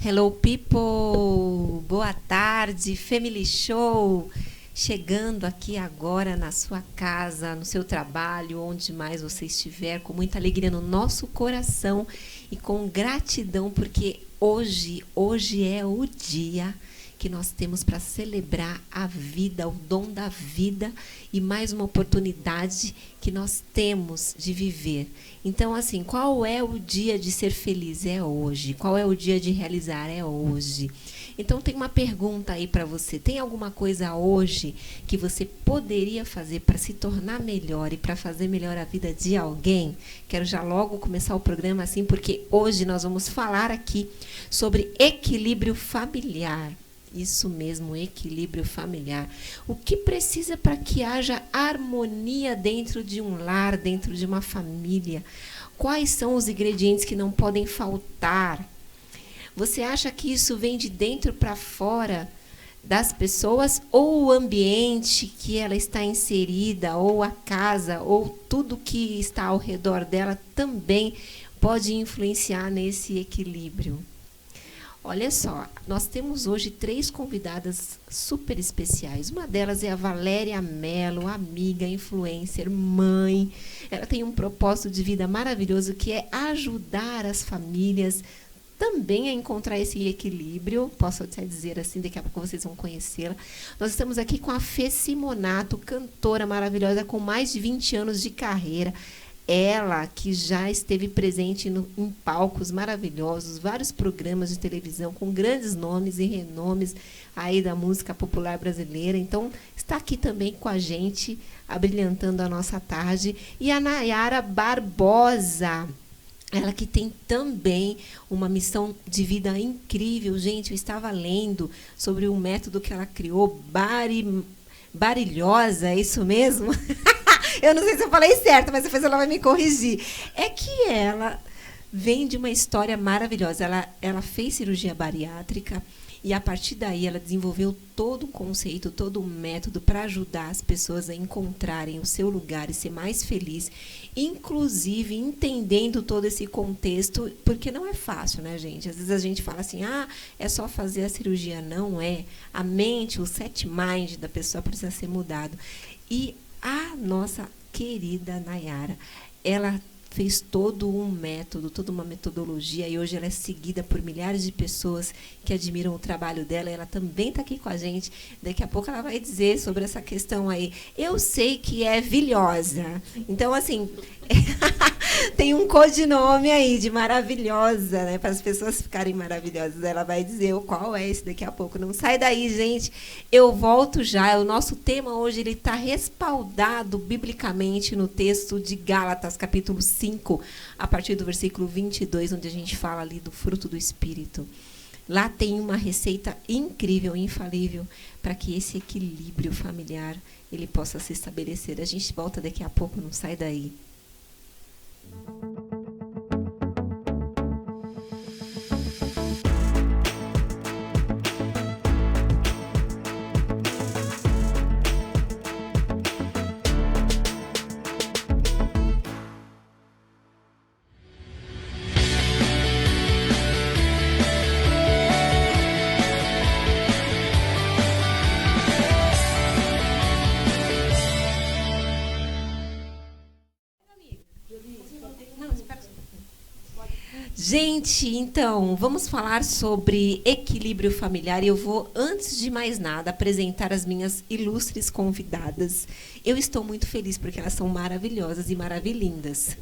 Hello people, boa tarde, Family Show, chegando aqui agora na sua casa, no seu trabalho, onde mais você estiver, com muita alegria no nosso coração e com gratidão, porque hoje é o dia que nós temos para celebrar a vida, o dom da vida e mais uma oportunidade que nós temos de viver. Então, assim, qual é o dia de ser feliz? É hoje. Qual é o dia de realizar? É hoje. Então, tem uma pergunta aí para você. Tem alguma coisa hoje que você poderia fazer para se tornar melhor e para fazer melhor a vida de alguém? Quero já logo começar o programa assim, porque hoje nós vamos falar aqui sobre equilíbrio familiar. Isso mesmo, equilíbrio familiar. O que precisa para que haja harmonia dentro de um lar, dentro de uma família? Quais são os ingredientes que não podem faltar? Você acha que isso vem de dentro para fora das pessoas, ou o ambiente que ela está inserida, ou a casa, ou tudo que está ao redor dela também pode influenciar nesse equilíbrio? Olha só, nós temos hoje 3 convidadas super especiais. Uma delas é a Valéria Mello, amiga, influencer, mãe. Ela tem um propósito de vida maravilhoso que é ajudar as famílias também a encontrar esse equilíbrio. Posso até dizer assim, daqui a pouco vocês vão conhecê-la. Nós estamos aqui com a Fê Simonato, cantora maravilhosa com mais de 20 anos de carreira. Ela que já esteve presente em palcos maravilhosos, vários programas de televisão com grandes nomes e renomes aí da música popular brasileira. Então, está aqui também com a gente, abrilhantando a nossa tarde. E a Nayara Barbosa, ela que tem também uma missão de vida incrível. Gente, eu estava lendo sobre o método que ela criou, Barilhosa, é isso mesmo? Eu não sei se eu falei certo, mas depois ela vai me corrigir. É que ela vem de uma história maravilhosa. Ela fez cirurgia bariátrica e, a partir daí, ela desenvolveu todo um conceito, todo um método para ajudar as pessoas a encontrarem o seu lugar e ser mais feliz, inclusive entendendo todo esse contexto, porque não é fácil, né, gente? Às vezes a gente fala assim, é só fazer a cirurgia. Não é. A mente, o set mind da pessoa precisa ser mudado. E a nossa querida Nayara, ela fez todo um método, toda uma metodologia, e hoje ela é seguida por milhares de pessoas que admiram o trabalho dela. Ela também está aqui com a gente. Daqui a pouco ela vai dizer sobre essa questão aí. Eu sei que é vilhosa. Então, assim, tem um codinome aí de maravilhosa, né? Para as pessoas ficarem maravilhosas. Ela vai dizer qual é esse daqui a pouco. Não sai daí, gente. Eu volto já. O nosso tema hoje ele está respaldado biblicamente no texto de Gálatas, capítulo 5, a partir do versículo 22, onde a gente fala ali do fruto do Espírito. Lá tem uma receita incrível, infalível, para que esse equilíbrio familiar ele possa se estabelecer. A gente volta daqui a pouco, não sai daí. Gente, então, vamos falar sobre equilíbrio familiar e eu vou, antes de mais nada, apresentar as minhas ilustres convidadas. Eu estou muito feliz porque elas são maravilhosas e maravilhindas.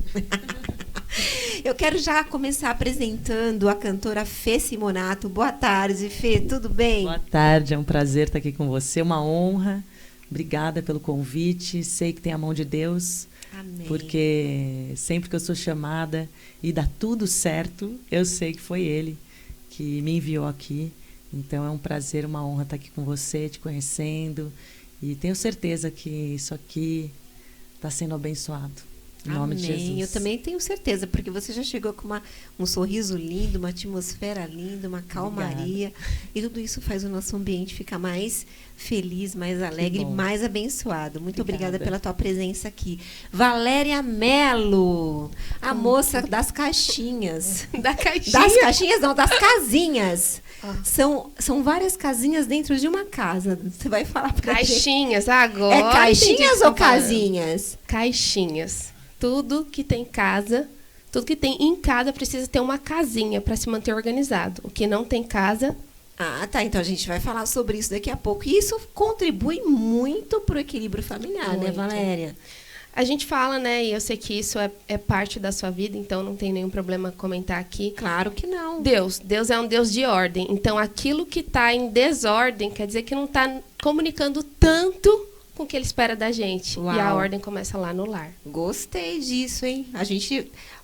Eu quero já começar apresentando a cantora Fê Simonato. Boa tarde, Fê, tudo bem? Boa tarde, é um prazer estar aqui com você, uma honra. Obrigada pelo convite, sei que tem a mão de Deus. Amém. Porque sempre que eu sou chamada e dá tudo certo, eu sei que foi Ele que me enviou aqui. Então é um prazer, uma honra estar aqui com você, te conhecendo. E tenho certeza que isso aqui está sendo abençoado. Em nome de Jesus. Eu também tenho certeza, porque você já chegou com um sorriso lindo, uma atmosfera linda, uma calmaria. Obrigada. E tudo isso faz o nosso ambiente ficar mais feliz, mais alegre, mais abençoado. Muito obrigada pela tua presença aqui. Valéria Mello, a moça das caixinhas. Da caixinha? Das caixinhas não, das casinhas. São várias casinhas dentro de uma casa. Você vai falar pra Caixinhas, gente. agora. É caixinhas ou casinhas? Caixinhas. Tudo que tem casa, tudo que tem em casa precisa ter uma casinha para se manter organizado. O que não tem casa... Ah, tá. Então a gente vai falar sobre isso daqui a pouco. E isso contribui muito para o equilíbrio familiar, né, Valéria? A gente fala, né, e eu sei que isso é parte da sua vida, então não tem nenhum problema comentar aqui. Claro que não. Deus é um Deus de ordem. Então, aquilo que está em desordem quer dizer que não está comunicando tanto com o que ele espera da gente. Uau. E a ordem começa lá no lar. Gostei disso, hein?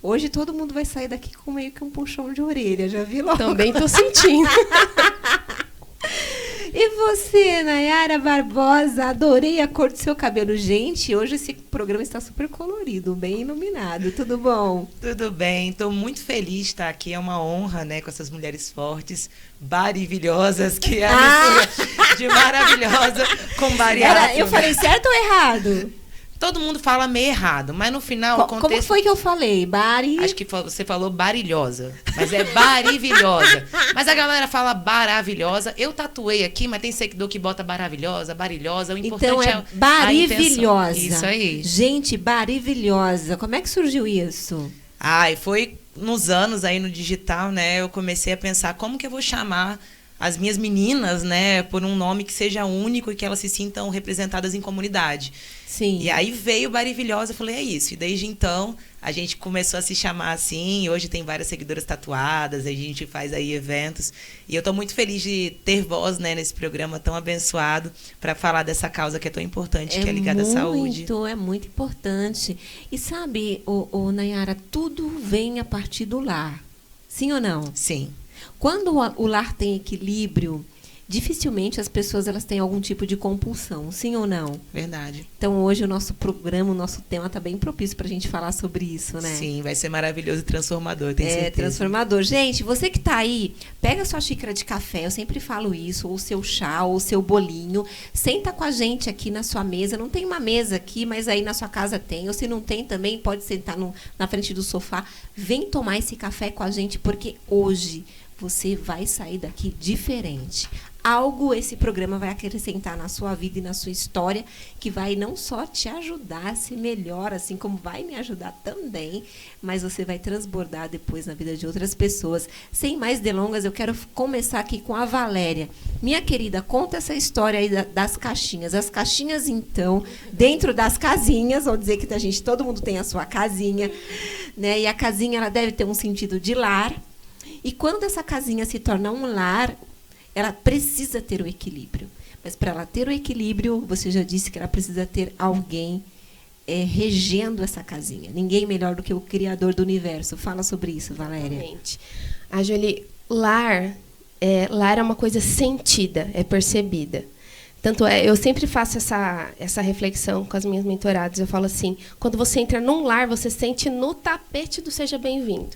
Hoje todo mundo vai sair daqui com meio que um puxão de orelha, já vi logo. Também tô sentindo. E você, Nayara Barbosa, adorei a cor do seu cabelo. Gente, hoje esse programa está super colorido, bem iluminado. Tudo bom? Tudo bem, estou muito feliz de estar aqui. É uma honra, né, com essas mulheres fortes, maravilhosas, que é a mistura de maravilhosa com bariátrica. Eu falei certo ou errado? Todo mundo fala meio errado, mas no final o contexto... Como foi que eu falei? Acho que você falou barilhosa, mas é barivilhosa. Mas a galera fala maravilhosa. Eu tatuei aqui, mas tem seguidor que bota maravilhosa, barilhosa. O importante então é barivilhosa. Isso aí. Gente, barivilhosa. Como é que surgiu isso? E foi nos anos aí no digital, né? Eu comecei a pensar como que eu vou chamar as minhas meninas, né, por um nome que seja único e que elas se sintam representadas em comunidade. Sim. E aí veio Barivilhosa, eu falei, é isso. E desde então, a gente começou a se chamar assim, e hoje tem várias seguidoras tatuadas, a gente faz aí eventos. E eu estou muito feliz de ter voz, né, nesse programa tão abençoado para falar dessa causa que é tão importante, que é ligada à saúde. É muito importante. E sabe, Nayara, tudo vem a partir do lar. Sim ou não? Sim. Quando o lar tem equilíbrio, dificilmente as pessoas elas têm algum tipo de compulsão, sim ou não? Verdade. Então hoje o nosso programa, o nosso tema está bem propício para a gente falar sobre isso, né? Sim, vai ser maravilhoso e transformador, tenho certeza. Transformador. Gente, você que está aí, pega a sua xícara de café, eu sempre falo isso, ou o seu chá, ou o seu bolinho, senta com a gente aqui na sua mesa, não tem uma mesa aqui, mas aí na sua casa tem, ou se não tem também, pode sentar na frente do sofá, vem tomar esse café com a gente, porque hoje você vai sair daqui diferente. Algo esse programa vai acrescentar na sua vida e na sua história, que vai não só te ajudar a ser melhor, assim como vai me ajudar também, mas você vai transbordar depois na vida de outras pessoas. Sem mais delongas, eu quero começar aqui com a Valéria. Minha querida, conta essa história aí das caixinhas. As caixinhas, então, dentro das casinhas, vamos dizer que todo mundo tem a sua casinha, né? E a casinha ela deve ter um sentido de lar. E quando essa casinha se torna um lar, ela precisa ter o equilíbrio. Mas para ela ter o equilíbrio, você já disse que ela precisa ter alguém regendo essa casinha. Ninguém melhor do que o Criador do Universo. Fala sobre isso, Valéria. Exatamente. A Jolie, lar é uma coisa sentida, é percebida. Tanto eu sempre faço essa reflexão com as minhas mentoradas. Eu falo assim, quando você entra num lar, você sente no tapete do Seja Bem-vindo.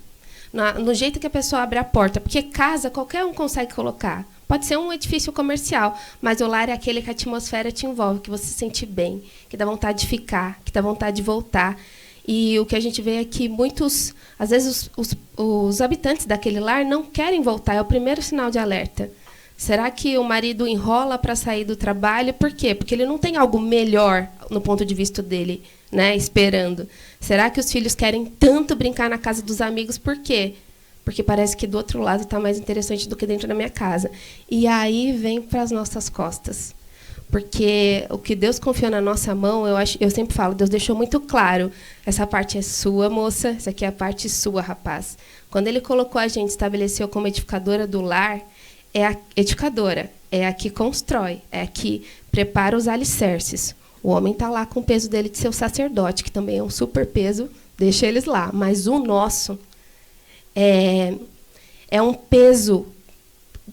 No jeito que a pessoa abre a porta. Porque casa, qualquer um consegue colocar. Pode ser um edifício comercial, mas o lar é aquele que a atmosfera te envolve, que você se sente bem, que dá vontade de ficar, que dá vontade de voltar. E o que a gente vê é que às vezes os habitantes daquele lar não querem voltar. É o primeiro sinal de alerta. Será que o marido enrola para sair do trabalho? Por quê? Porque ele não tem algo melhor no ponto de vista dele, né, esperando. Será que os filhos querem tanto brincar na casa dos amigos? Por quê? Porque parece que do outro lado está mais interessante do que dentro da minha casa. E aí vem para as nossas costas. Porque o que Deus confiou na nossa mão, eu sempre falo, Deus deixou muito claro, essa parte é sua, moça, essa aqui é a parte sua, rapaz. Quando Ele colocou a gente, estabeleceu como edificadora do lar, é a edificadora, é a que constrói, é a que prepara os alicerces. O homem está lá com o peso dele de ser o sacerdote, que também é um super peso, deixa eles lá. Mas o nosso é um peso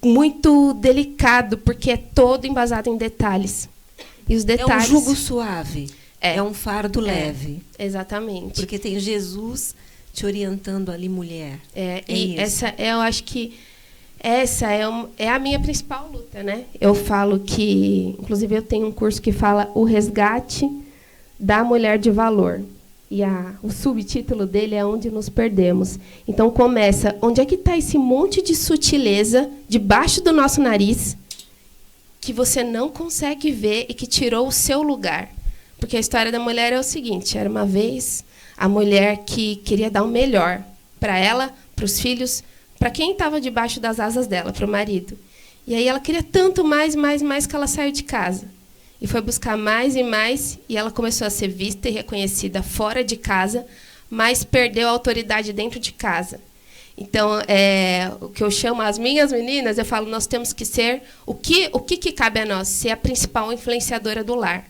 muito delicado, porque é todo embasado em detalhes. E os detalhes, é um jugo suave. É um fardo leve. Exatamente. Porque tem Jesus te orientando ali, mulher. E isso. Eu acho que essa é a minha principal luta, né? Eu falo que, inclusive, eu tenho um curso que fala o resgate da mulher de valor. E o subtítulo dele é Onde Nos Perdemos. Então, começa, onde é que está esse monte de sutileza debaixo do nosso nariz que você não consegue ver e que tirou o seu lugar? Porque a história da mulher é o seguinte, era uma vez a mulher que queria dar o melhor para ela, para os filhos, para quem estava debaixo das asas dela, para o marido. E aí ela queria tanto mais que ela saiu de casa. E foi buscar mais e mais, e ela começou a ser vista e reconhecida fora de casa, mas perdeu a autoridade dentro de casa. Então, o que eu chamo as minhas meninas, eu falo, nós temos que ser, o que cabe a nós? Ser a principal influenciadora do lar.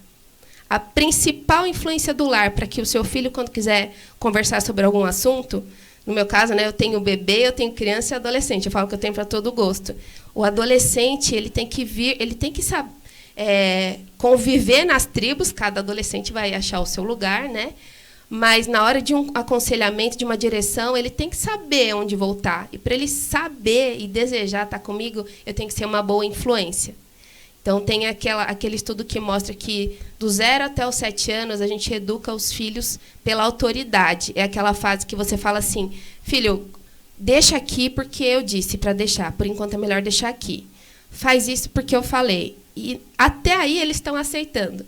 A principal influência do lar, para que o seu filho, quando quiser conversar sobre algum assunto, no meu caso, né, eu tenho bebê, eu tenho criança e adolescente, eu falo que eu tenho para todo gosto. O adolescente, ele tem que saber, conviver nas tribos, cada adolescente vai achar o seu lugar, né? Mas na hora de um aconselhamento, de uma direção, ele tem que saber onde voltar. E para ele saber e desejar estar comigo, eu tenho que ser uma boa influência. Então, tem aquele estudo que mostra que do 0 até os 7 anos, a gente educa os filhos pela autoridade. É aquela fase que você fala assim, filho, deixa aqui porque eu disse para deixar. Por enquanto, é melhor deixar aqui. Faz isso porque eu falei. E até aí, eles estão aceitando.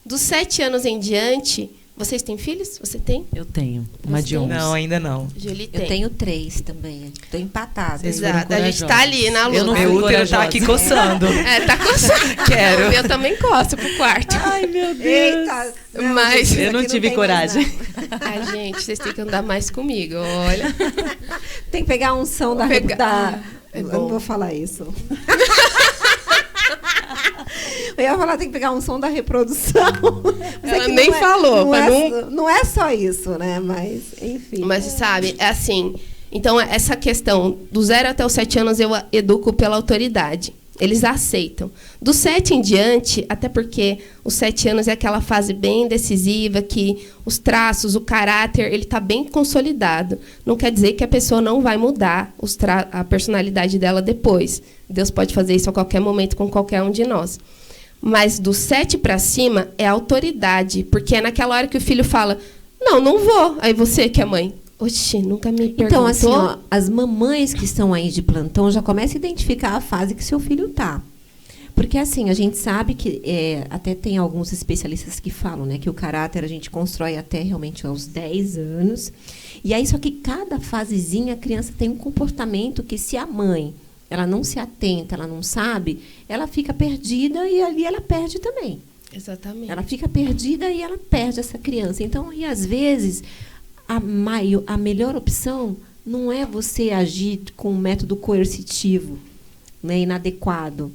Dos 7 anos em diante... Vocês têm filhos? Você tem? Eu tenho. Uma de 11. Não, ainda não. Julie tem. Eu tenho 3 também. Estou empatada. Exato. A gente está ali na luta. Meu útero está aqui coçando. Está coçando. Quero. Eu também coço pro quarto. Ai, meu Deus. Eita, Mas eu não tive coragem. Ai, gente, vocês têm que andar mais comigo, olha. Tem que pegar a unção da... É eu não vou falar isso. Eu ia falar, tem que pegar um som da reprodução. Mas ela nem falou. Não é só isso, né? Mas, enfim. Mas, sabe, é assim... Então, essa questão, do 0 até os 7 anos, eu educo pela autoridade. Eles aceitam. Do 7 em diante, até porque os 7 anos é aquela fase bem decisiva, que os traços, o caráter, ele está bem consolidado. Não quer dizer que a pessoa não vai mudar a personalidade dela depois. Deus pode fazer isso a qualquer momento com qualquer um de nós. Mas do 7 para cima é autoridade, porque é naquela hora que o filho fala, não vou. Aí você, que é mãe, oxi, nunca me perguntou. Então, assim, ó, as mamães que estão aí de plantão já começam a identificar a fase que seu filho está. Porque, assim, a gente sabe que, até tem alguns especialistas que falam, né, que o caráter a gente constrói até realmente aos 10 anos. E aí, só que cada fasezinha a criança tem um comportamento que, se a mãe ela não se atenta, ela não sabe, ela fica perdida e ali ela perde também. Exatamente. Ela fica perdida e ela perde essa criança. Então, e às vezes, a melhor opção não é você agir com um método coercitivo, né, inadequado.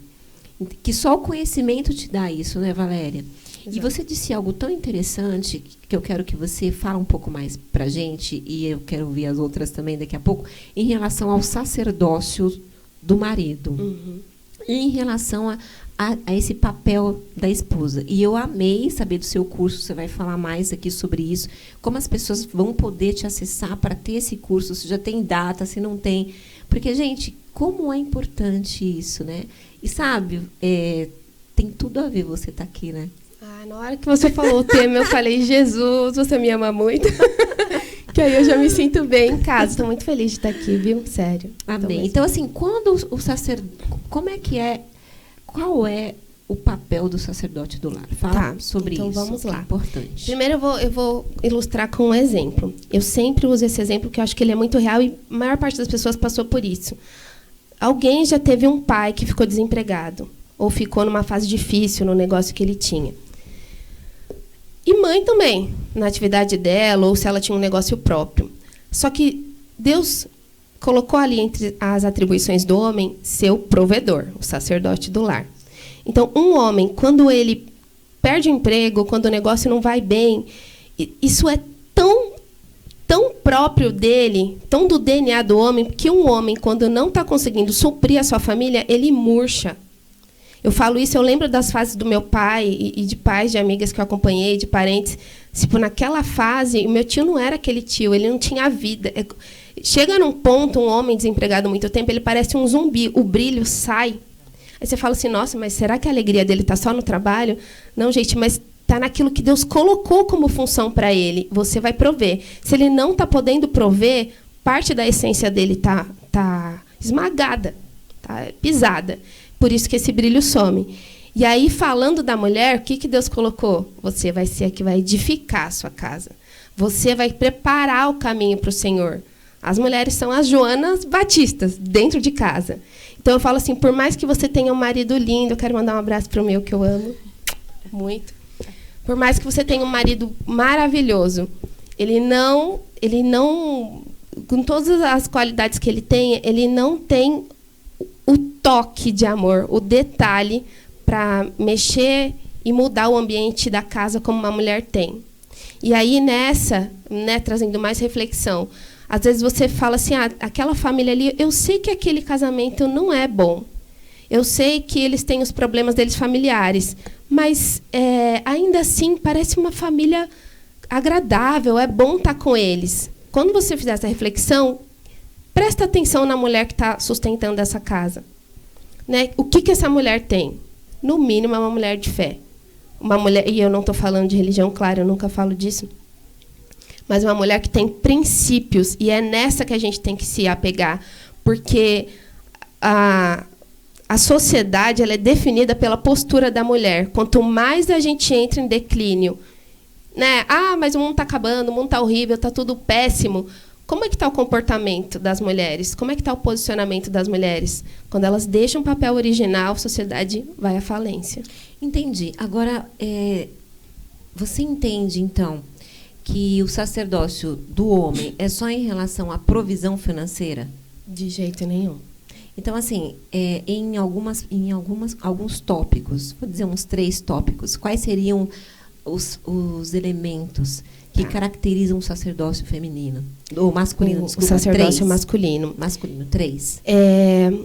Que só o conhecimento te dá isso, né, Valéria? Exato. E você disse algo tão interessante que eu quero que você fale um pouco mais para a gente, e eu quero ouvir as outras também daqui a pouco, em relação ao sacerdócio do marido. Uhum. E em relação a esse papel da esposa. E eu amei saber do seu curso, você vai falar mais aqui sobre isso, como as pessoas vão poder te acessar para ter esse curso, se já tem data, se não tem. Porque, gente, como é importante isso, né? E sabe, tem tudo a ver você estar aqui, né? Na hora que você falou o tema, eu falei, Jesus, você me ama muito. Que aí eu já me sinto bem em casa. Estou muito feliz de estar aqui, viu? Sério. Amém. Então, assim, quando o sacerdote... Como é que é... Qual é o papel do sacerdote do lar? Fala sobre então isso. Vamos lá. É importante. Primeiro, eu vou ilustrar com um exemplo. Eu sempre uso esse exemplo, porque eu acho que ele é muito real e a maior parte das pessoas passou por isso. Alguém já teve um pai que ficou desempregado ou ficou numa fase difícil no negócio que ele tinha. E mãe também, na atividade dela, ou se ela tinha um negócio próprio. Só que Deus colocou ali entre as atribuições do homem ser o provedor, o sacerdote do lar. Então, um homem, quando ele perde o emprego, quando o negócio não vai bem, isso é tão próprio dele, tão do DNA do homem, que um homem, quando não está conseguindo suprir a sua família, ele murcha. Eu falo isso, eu lembro das fases do meu pai e de pais, de amigas que eu acompanhei, de parentes. Tipo, naquela fase, o meu tio não era aquele tio, ele não tinha vida. Chega num ponto, um homem desempregado há muito tempo, ele parece um zumbi, o brilho sai. Aí você fala assim, nossa, mas será que a alegria dele está só no trabalho? Não, gente, mas está naquilo que Deus colocou como função para ele. Você vai prover. Se ele não está podendo prover, parte da essência dele tá esmagada, tá pisada. Por isso que esse brilho some. E aí, falando da mulher, o que Deus colocou? Você vai ser a que vai edificar a sua casa. Você vai preparar o caminho para o Senhor. As mulheres são as Joanas Batistas, dentro de casa. Então, eu falo assim, por mais que você tenha um marido lindo, eu quero mandar um abraço para o meu, que eu amo muito. Por mais que você tenha um marido maravilhoso, ele não, com todas as qualidades que ele não tem o toque de amor, o detalhe para mexer e mudar o ambiente da casa como uma mulher tem. E aí, nessa, né, trazendo mais reflexão, às vezes você fala assim, aquela família ali, eu sei que aquele casamento não é bom. Eu sei que eles têm os problemas deles familiares, mas ainda assim parece uma família agradável, é bom estar com eles. Quando você fizer essa reflexão, presta atenção na mulher que está sustentando essa casa. Né? O que essa mulher tem? No mínimo, é uma mulher de fé. Uma mulher, e eu não estou falando de religião, claro, eu nunca falo disso. Mas uma mulher que tem princípios, e é nessa que a gente tem que se apegar. Porque a sociedade ela é definida pela postura da mulher. Quanto mais a gente entra em declínio, né? Mas o mundo está acabando, o mundo está horrível, está tudo péssimo. Como é que está o comportamento das mulheres? Como é que está o posicionamento das mulheres? Quando elas deixam o papel original, a sociedade vai à falência. Entendi. Agora, você entende, então, que o sacerdócio do homem é só em relação à provisão financeira? De jeito nenhum. Então, assim, em alguns tópicos, vou dizer uns 3 tópicos, quais seriam os elementos que caracterizam o sacerdócio feminino? Ou masculino, desculpa. O sacerdócio 3. masculino. Masculino, 3.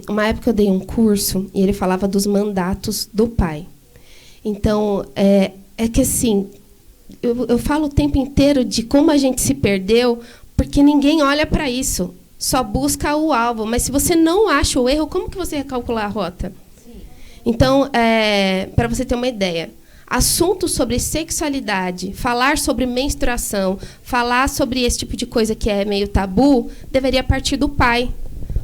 Uma época eu dei um curso e ele falava dos mandatos do pai. Então, é que assim, eu falo o tempo inteiro de como a gente se perdeu, porque ninguém olha para isso. Só busca o alvo. Mas se você não acha o erro, como que você vai calcular a rota? Sim. Então, para você ter uma ideia, assuntos sobre sexualidade, falar sobre menstruação, falar sobre esse tipo de coisa que é meio tabu, deveria partir do pai.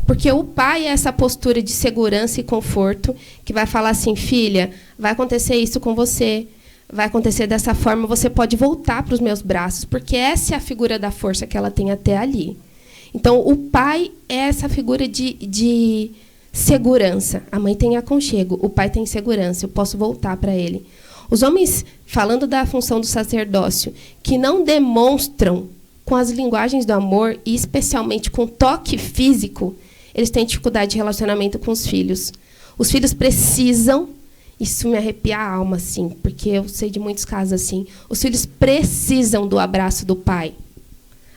Porque o pai é essa postura de segurança e conforto que vai falar assim, filha, vai acontecer isso com você, vai acontecer dessa forma, você pode voltar para os meus braços, porque essa é a figura da força que ela tem até ali. Então, o pai é essa figura de segurança. A mãe tem aconchego, o pai tem segurança, eu posso voltar para ele. Os homens, falando da função do sacerdócio, que não demonstram com as linguagens do amor, e especialmente com toque físico, eles têm dificuldade de relacionamento com os filhos. Os filhos precisam, isso me arrepia a alma, assim, porque eu sei de muitos casos assim, os filhos precisam do abraço do pai.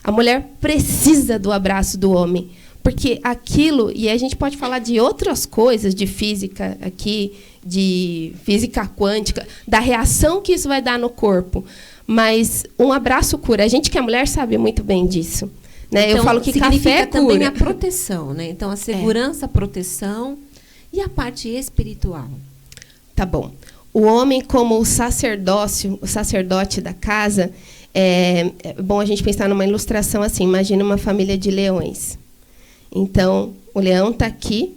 A mulher precisa do abraço do homem, porque aquilo, e a gente pode falar de outras coisas, de física aqui, de física quântica, da reação que isso vai dar no corpo, mas um abraço cura. A gente que é mulher sabe muito bem disso. Né? Então, eu falo que café cura. Também a proteção, né? Então, a segurança, a proteção e a parte espiritual. Tá bom. O homem como o sacerdote da casa, é bom a gente pensar numa ilustração assim. Imagina uma família de leões. Então, o leão está aqui.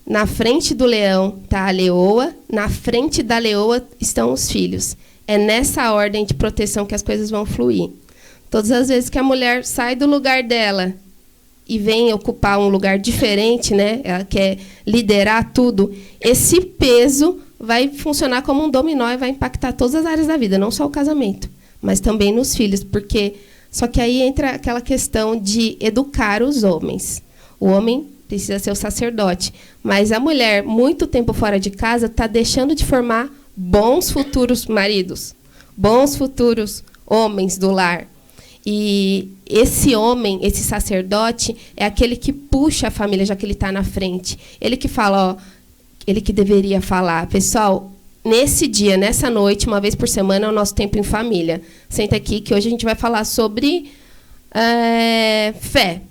Na frente do leão está a leoa. Na frente da leoa estão os filhos. É nessa ordem de proteção que as coisas vão fluir. Todas as vezes que a mulher sai do lugar dela e vem ocupar um lugar diferente, né? Ela quer liderar tudo, esse peso vai funcionar como um dominó e vai impactar todas as áreas da vida, não só o casamento, mas também nos filhos, porque só que aí entra aquela questão de educar os homens. O homem precisa ser o sacerdote, mas a mulher, muito tempo fora de casa, está deixando de formar bons futuros maridos, bons futuros homens do lar. E esse homem, esse sacerdote, é aquele que puxa a família, já que ele está na frente. Ele que fala, ó, ele que deveria falar. Pessoal, nesse dia, nessa noite, uma vez por semana, é o nosso tempo em família. Senta aqui que hoje a gente vai falar sobre fé.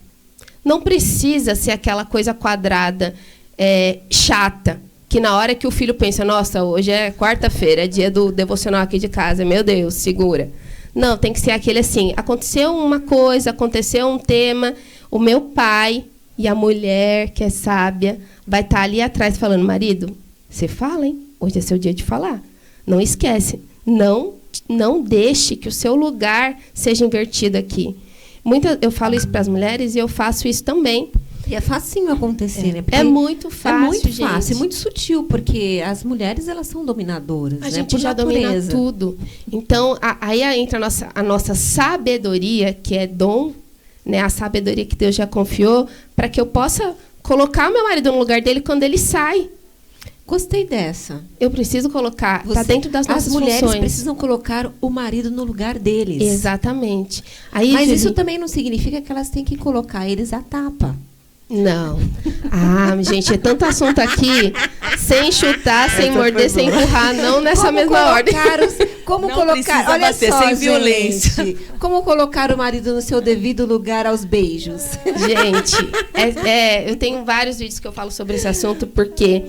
Não precisa ser aquela coisa quadrada, chata, que na hora que o filho pensa, nossa, hoje é quarta-feira, é dia do devocional aqui de casa, meu Deus, segura. Não, tem que ser aquele assim, aconteceu uma coisa, aconteceu um tema, o meu pai e a mulher, que é sábia, vai estar ali atrás falando, marido, você fala, hein? Hoje é seu dia de falar. Não esquece, não deixe que o seu lugar seja invertido aqui. Eu falo isso para as mulheres e eu faço isso também. E é facinho acontecer, né? Porque é muito fácil, é muito gente. fácil, é muito sutil, porque as mulheres, elas são dominadoras, A né? gente Por já natureza. domina tudo. Então, aí entra a nossa sabedoria, que é dom, né? A sabedoria que Deus já confiou, para que eu possa colocar o meu marido no lugar dele quando ele sai. Gostei dessa. Eu preciso colocar, está dentro das nossas funções. As mulheres precisam colocar o marido no lugar deles. Exatamente. Aí, mas isso também não significa que elas têm que colocar eles à tapa. Não. Gente, é tanto assunto aqui, sem chutar, sem morder, sem empurrar, não nessa mesma ordem. Como não colocar, olha bater, só, sem violência. Gente, como colocar o marido no seu devido lugar aos beijos? Gente, eu tenho vários vídeos que eu falo sobre esse assunto, porque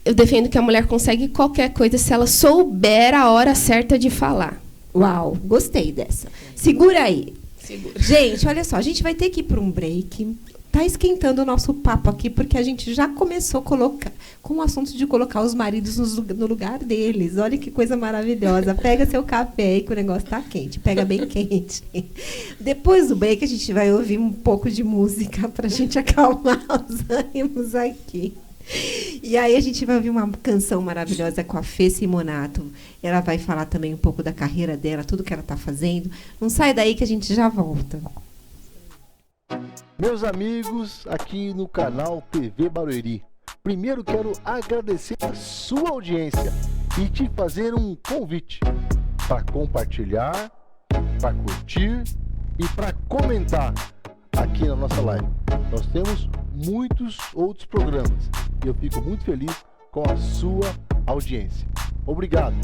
eu defendo que a mulher consegue qualquer coisa se ela souber a hora certa de falar. Uau, gostei dessa. Segura aí. Gente, olha só, a gente vai ter que ir para um break. Tá esquentando o nosso papo aqui, porque a gente já começou com o assunto de colocar os maridos no lugar deles. Olha que coisa maravilhosa. Pega seu café aí, que o negócio tá quente. Pega bem quente. Depois do break, a gente vai ouvir um pouco de música pra gente acalmar os ânimos aqui. E aí a gente vai ouvir uma canção maravilhosa com a Fê Simonato. Ela vai falar também um pouco da carreira dela, tudo que ela está fazendo. Não sai daí que a gente já volta. Meus amigos, aqui no canal TV Barueri. Primeiro quero agradecer a sua audiência e te fazer um convite para compartilhar, para curtir e para comentar aqui na nossa live. Nós temos muitos outros programas e eu fico muito feliz com a sua audiência. Obrigado.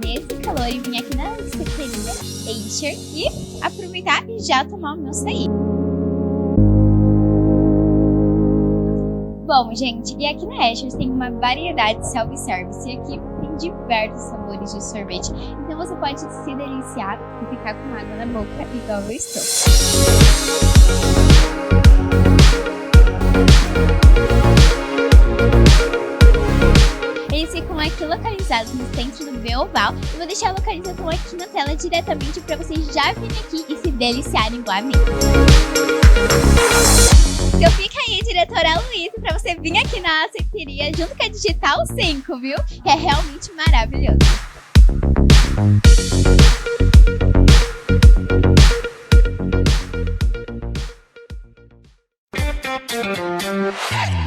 Nesse calor e vim aqui na secretaria Acer e aproveitar e já tomar o meu açaí. Bom, gente, e aqui na Acer tem uma variedade de self-service e aqui tem diversos sabores de sorvete. Então você pode se deliciar e ficar com água na boca igual eu estou. Eles ficam aqui localizados no centro do Beoval. Eu vou deixar a localização aqui na tela diretamente para vocês já virem aqui e se deliciarem igual a mim. Então fica aí, diretora Luísa, para você vir aqui na secretaria junto com a Digital 5, viu? É realmente maravilhoso.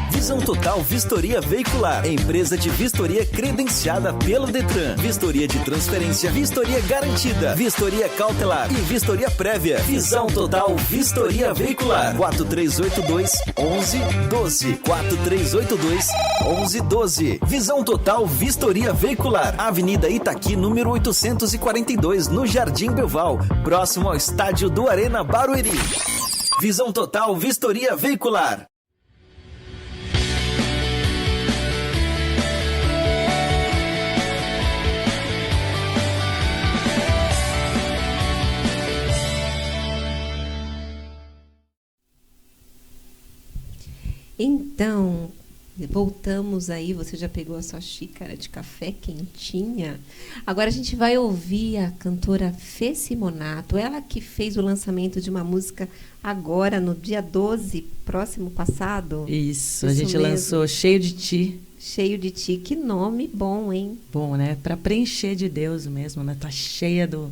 Visão Total Vistoria Veicular, empresa de vistoria credenciada pelo Detran. Vistoria de transferência, vistoria garantida, vistoria cautelar e vistoria prévia. Visão Total Vistoria Veicular. 4382-1112. 4382-1112. Visão Total Vistoria Veicular. Avenida Itaqui, número 842, no Jardim Belval, próximo ao estádio do Arena Barueri. Visão Total Vistoria Veicular. Então, voltamos aí, você já pegou a sua xícara de café quentinha. Agora a gente vai ouvir a cantora Fê Simonato, ela que fez o lançamento de uma música agora, no dia 12, próximo passado. Isso a gente mesmo. Lançou Cheio de Ti. Cheio de Ti, que nome bom, hein? Bom, né? Para preencher de Deus mesmo, né? Tá cheia do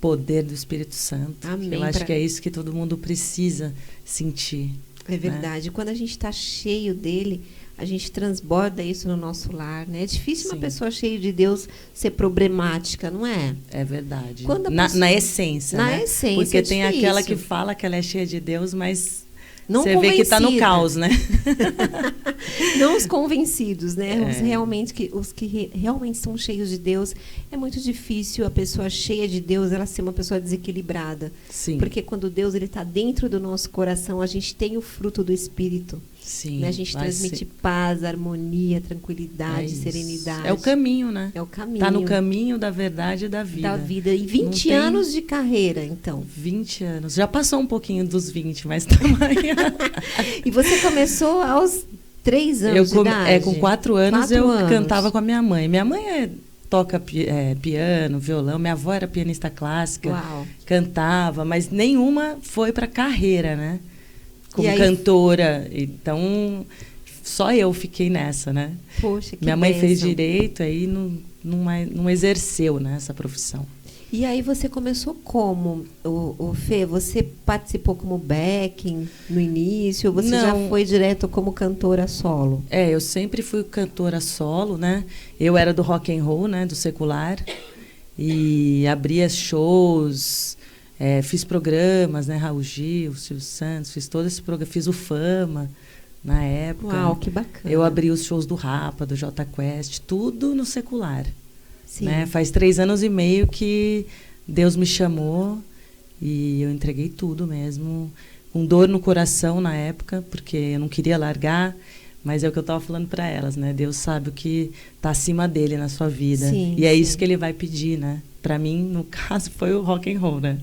poder do Espírito Santo. Amém. Eu acho que é isso que todo mundo precisa sentir. É verdade. Né? Quando a gente está cheio dele, a gente transborda isso no nosso lar, né? É difícil uma pessoa cheia de Deus ser problemática, não é? É verdade. Na essência, na né? essência, porque tem difícil. Aquela que fala que ela é cheia de Deus, mas não você vê que está no caos, né? Não os convencidos, né? Os que realmente são cheios de Deus. É muito difícil a pessoa cheia de Deus ela ser uma pessoa desequilibrada. Sim. Porque quando Deus está dentro do nosso coração, a gente tem o fruto do Espírito. Sim, né? A gente transmite paz, harmonia, tranquilidade, serenidade. É o caminho, né? É o caminho. Está no caminho da verdade e da vida. Da vida. E 20 anos de carreira, então. 20 anos. Já passou um pouquinho dos 20, mas também. E você começou aos 3 anos de idade? Com 4 anos cantava com a minha mãe. Minha mãe toca piano, violão. Minha avó era pianista clássica. Uau. Cantava, mas nenhuma foi para carreira, né? Como cantora. Então, só eu fiquei nessa, né? Poxa, que minha mãe bênção. fez direito, aí não exerceu, né, essa profissão. E aí você começou como, o Fê? Você participou como backing no início? Ou você já foi direto como cantora solo? Eu sempre fui cantora solo, né? Eu era do rock and roll, né, do secular. E abria shows, fiz programas, né? Raul Gil, Silvio Santos, fiz todo esse programa, fiz o Fama na época. Uau, que bacana. Eu abri os shows do Rapa, do Jota Quest, tudo no secular. Sim. Né? Faz 3 anos e meio que Deus me chamou e eu entreguei tudo mesmo, com dor no coração na época, porque eu não queria largar, mas é o que eu estava falando para elas, né? Deus sabe o que está acima dele na sua vida. Sim, e é isso que ele vai pedir, né? Para mim, no caso, foi o rock and roll, né?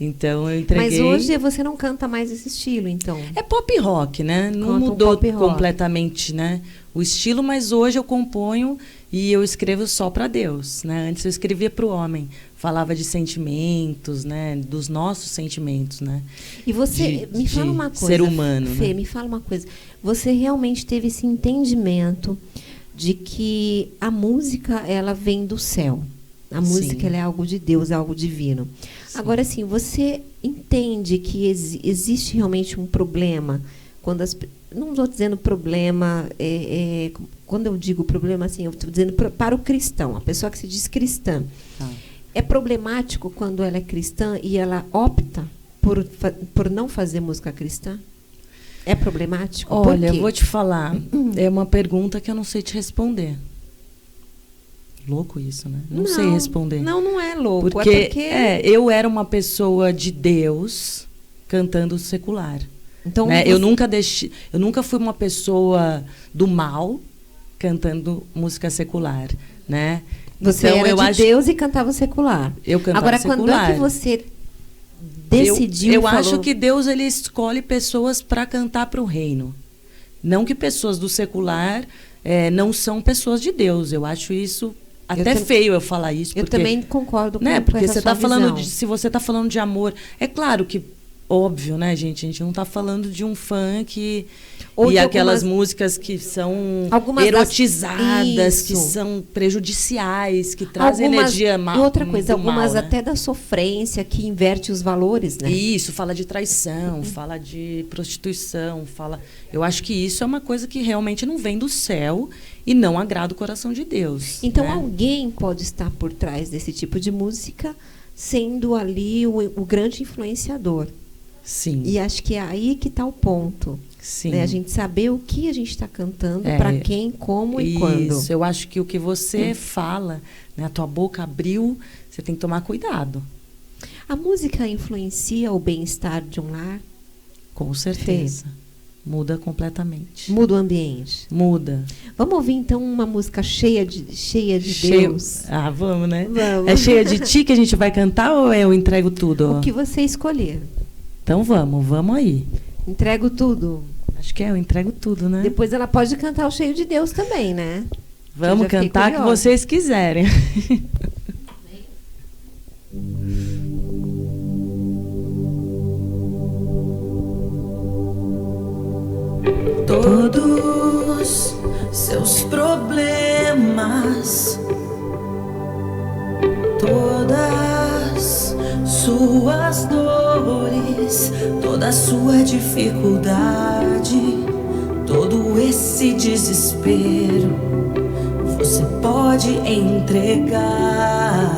Então eu entreguei. Mas hoje você não canta mais esse estilo, então? É pop rock, né? Não mudou completamente, né? O estilo, mas hoje eu componho e eu escrevo só para Deus, né? Antes eu escrevia para o homem, falava de sentimentos, né? Dos nossos sentimentos, né? E você me fala uma coisa, ser humano, Fê, né? me fala uma coisa. Você realmente teve esse entendimento de que a música ela vem do céu? A música ela é algo de Deus, é algo divino. Sim. Agora, assim, você entende que existe realmente um problema quando não estou dizendo problema, quando eu digo problema, assim, eu estou dizendo para o cristão, a pessoa que se diz cristã. É problemático quando ela é cristã e ela opta por não fazer música cristã? É problemático? Olha, eu vou te falar, é uma pergunta que eu não sei te responder. Louco isso, né? Não sei responder. Não é louco. Porque eu era uma pessoa de Deus cantando secular. Então, né? Eu nunca fui uma pessoa do mal cantando música secular, né? Você então, era de Deus e cantava secular. Eu cantava Agora, secular. quando é que você decidiu? Eu acho que Deus ele escolhe pessoas para cantar para o reino. Não que pessoas do secular não são pessoas de Deus. Eu acho isso até feio eu falar isso. Eu também concordo com porque você essa está falando visão. se você está falando de amor, é claro que óbvio, né, gente? A gente não está falando de um funk Ou e de aquelas algumas- músicas que são Algumas erotizadas, que Isso. são prejudiciais, que trazem Algumas- energia E outra coisa, do mal, algumas né? até da sofrência, que inverte os valores, né? Isso, fala de traição, fala de prostituição, fala. Eu acho que isso é uma coisa que realmente não vem do céu e não agrada o coração de Deus. Então, né? alguém pode estar por trás desse tipo de música, sendo ali o grande influenciador. Sim. E acho que é aí que está o ponto. Sim. Né? A gente saber o que a gente está cantando, É. para quem, como e quando. Isso, eu acho que o que você fala, né, a tua boca abriu, você tem que tomar cuidado. A música influencia o bem-estar de um lar? Com certeza. Muda completamente. Muda o ambiente? Muda. Vamos ouvir, então, uma música cheia de Deus? Ah, vamos, né? Vamos. É cheia de ti que a gente vai cantar ou eu entrego tudo? O que você escolher. Então vamos aí. Entrego tudo. Acho que eu entrego tudo, né? Depois ela pode cantar o Cheio de Deus também, né? Vamos já fiquei cantar o que curiosa. vocês quiserem. Todos seus problemas, todas suas dores, toda sua dificuldade, todo esse desespero, você pode entregar.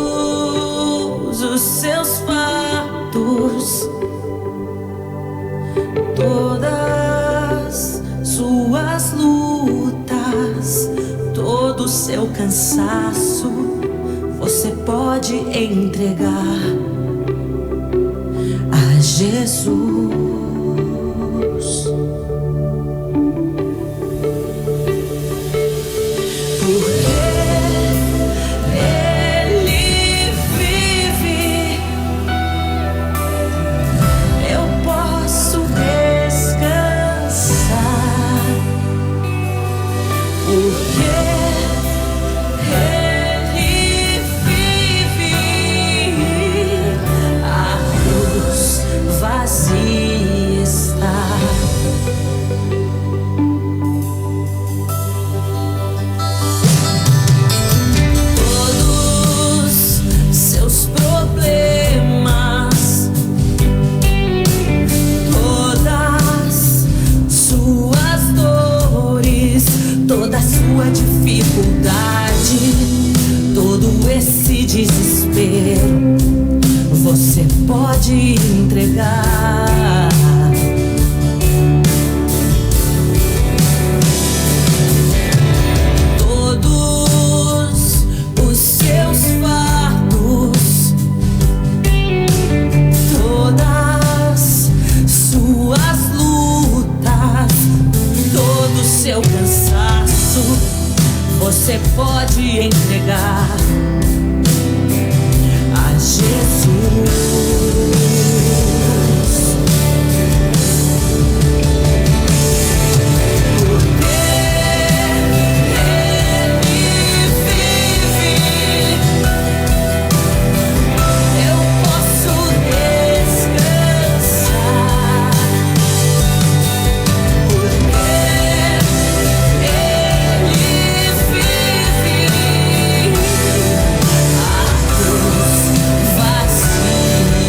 Todos os seus fatos, todas suas lutas, todo o seu cansaço, você pode entregar a Jesus. Toda sua dificuldade, todo esse desespero, você pode entregar. Todos os seus fardos, todas suas lutas, todo o seu cansaço, você pode entregar a Jesus. Vazia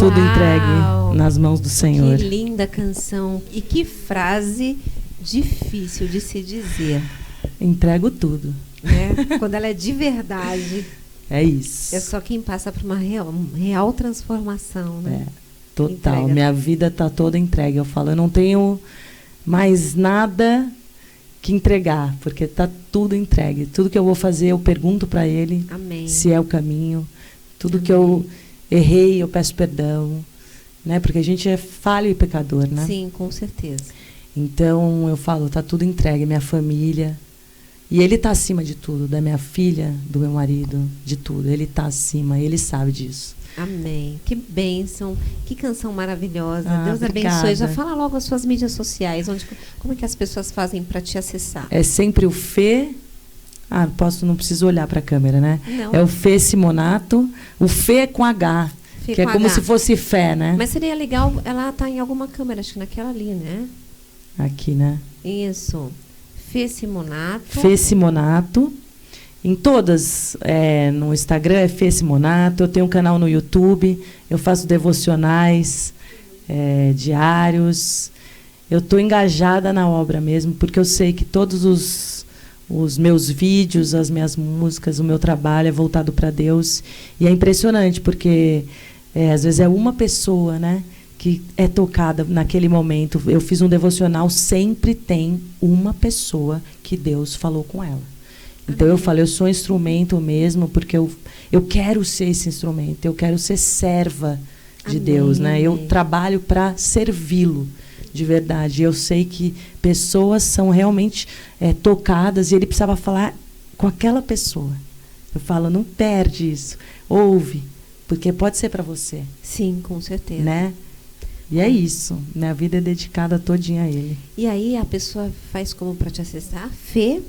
tudo entregue nas mãos do Senhor. Que linda canção. E que frase difícil de se dizer. Entrego tudo. Né? Quando ela é de verdade. É isso. É só quem passa por uma real transformação, né? Total. Entrega. Minha vida tá toda entregue. Eu falo, eu não tenho mais nada que entregar, porque tá tudo entregue. Tudo que eu vou fazer, eu pergunto para Ele. Amém. Se é o caminho. Tudo Amém. que eu errei, eu peço perdão, né? Porque a gente é falho e pecador, né? Sim, com certeza. Então eu falo, tá tudo entregue, minha família. E Ele tá acima de tudo, da minha filha, do meu marido, de tudo. Ele tá acima, Ele sabe disso. Amém. Que bênção. Que canção maravilhosa. Deus obrigada. abençoe. Já fala logo as suas mídias sociais. Como é que as pessoas fazem para te acessar? É sempre o Fê. Não preciso olhar para a câmera, né? Não. É o Fê Simonato. O Fê é com H, Fê que é com como H. se fosse fé, né? Mas seria legal, ela tá em alguma câmera, acho que naquela ali, né? Aqui, né? Isso. Fê Simonato. Fê Simonato. Em todas, no Instagram é Fê Simonato. Eu tenho um canal no YouTube. Eu faço devocionais diários. Eu estou engajada na obra mesmo, porque eu sei que todos os meus vídeos, as minhas músicas, o meu trabalho é voltado para Deus. E é impressionante, porque às vezes é uma pessoa, né, que é tocada naquele momento. Eu fiz um devocional, sempre tem uma pessoa que Deus falou com ela. Então eu falo, eu sou instrumento mesmo, porque eu quero ser esse instrumento, eu quero ser serva de Deus, né? Eu trabalho para servi-lo de verdade. Eu sei que pessoas são realmente tocadas e ele precisava falar com aquela pessoa. Eu falo, não perde isso, ouve, porque pode ser para você. Sim, com certeza. Né? E é isso, minha vida é dedicada todinha a ele. E aí a pessoa faz como para te acessar? Fê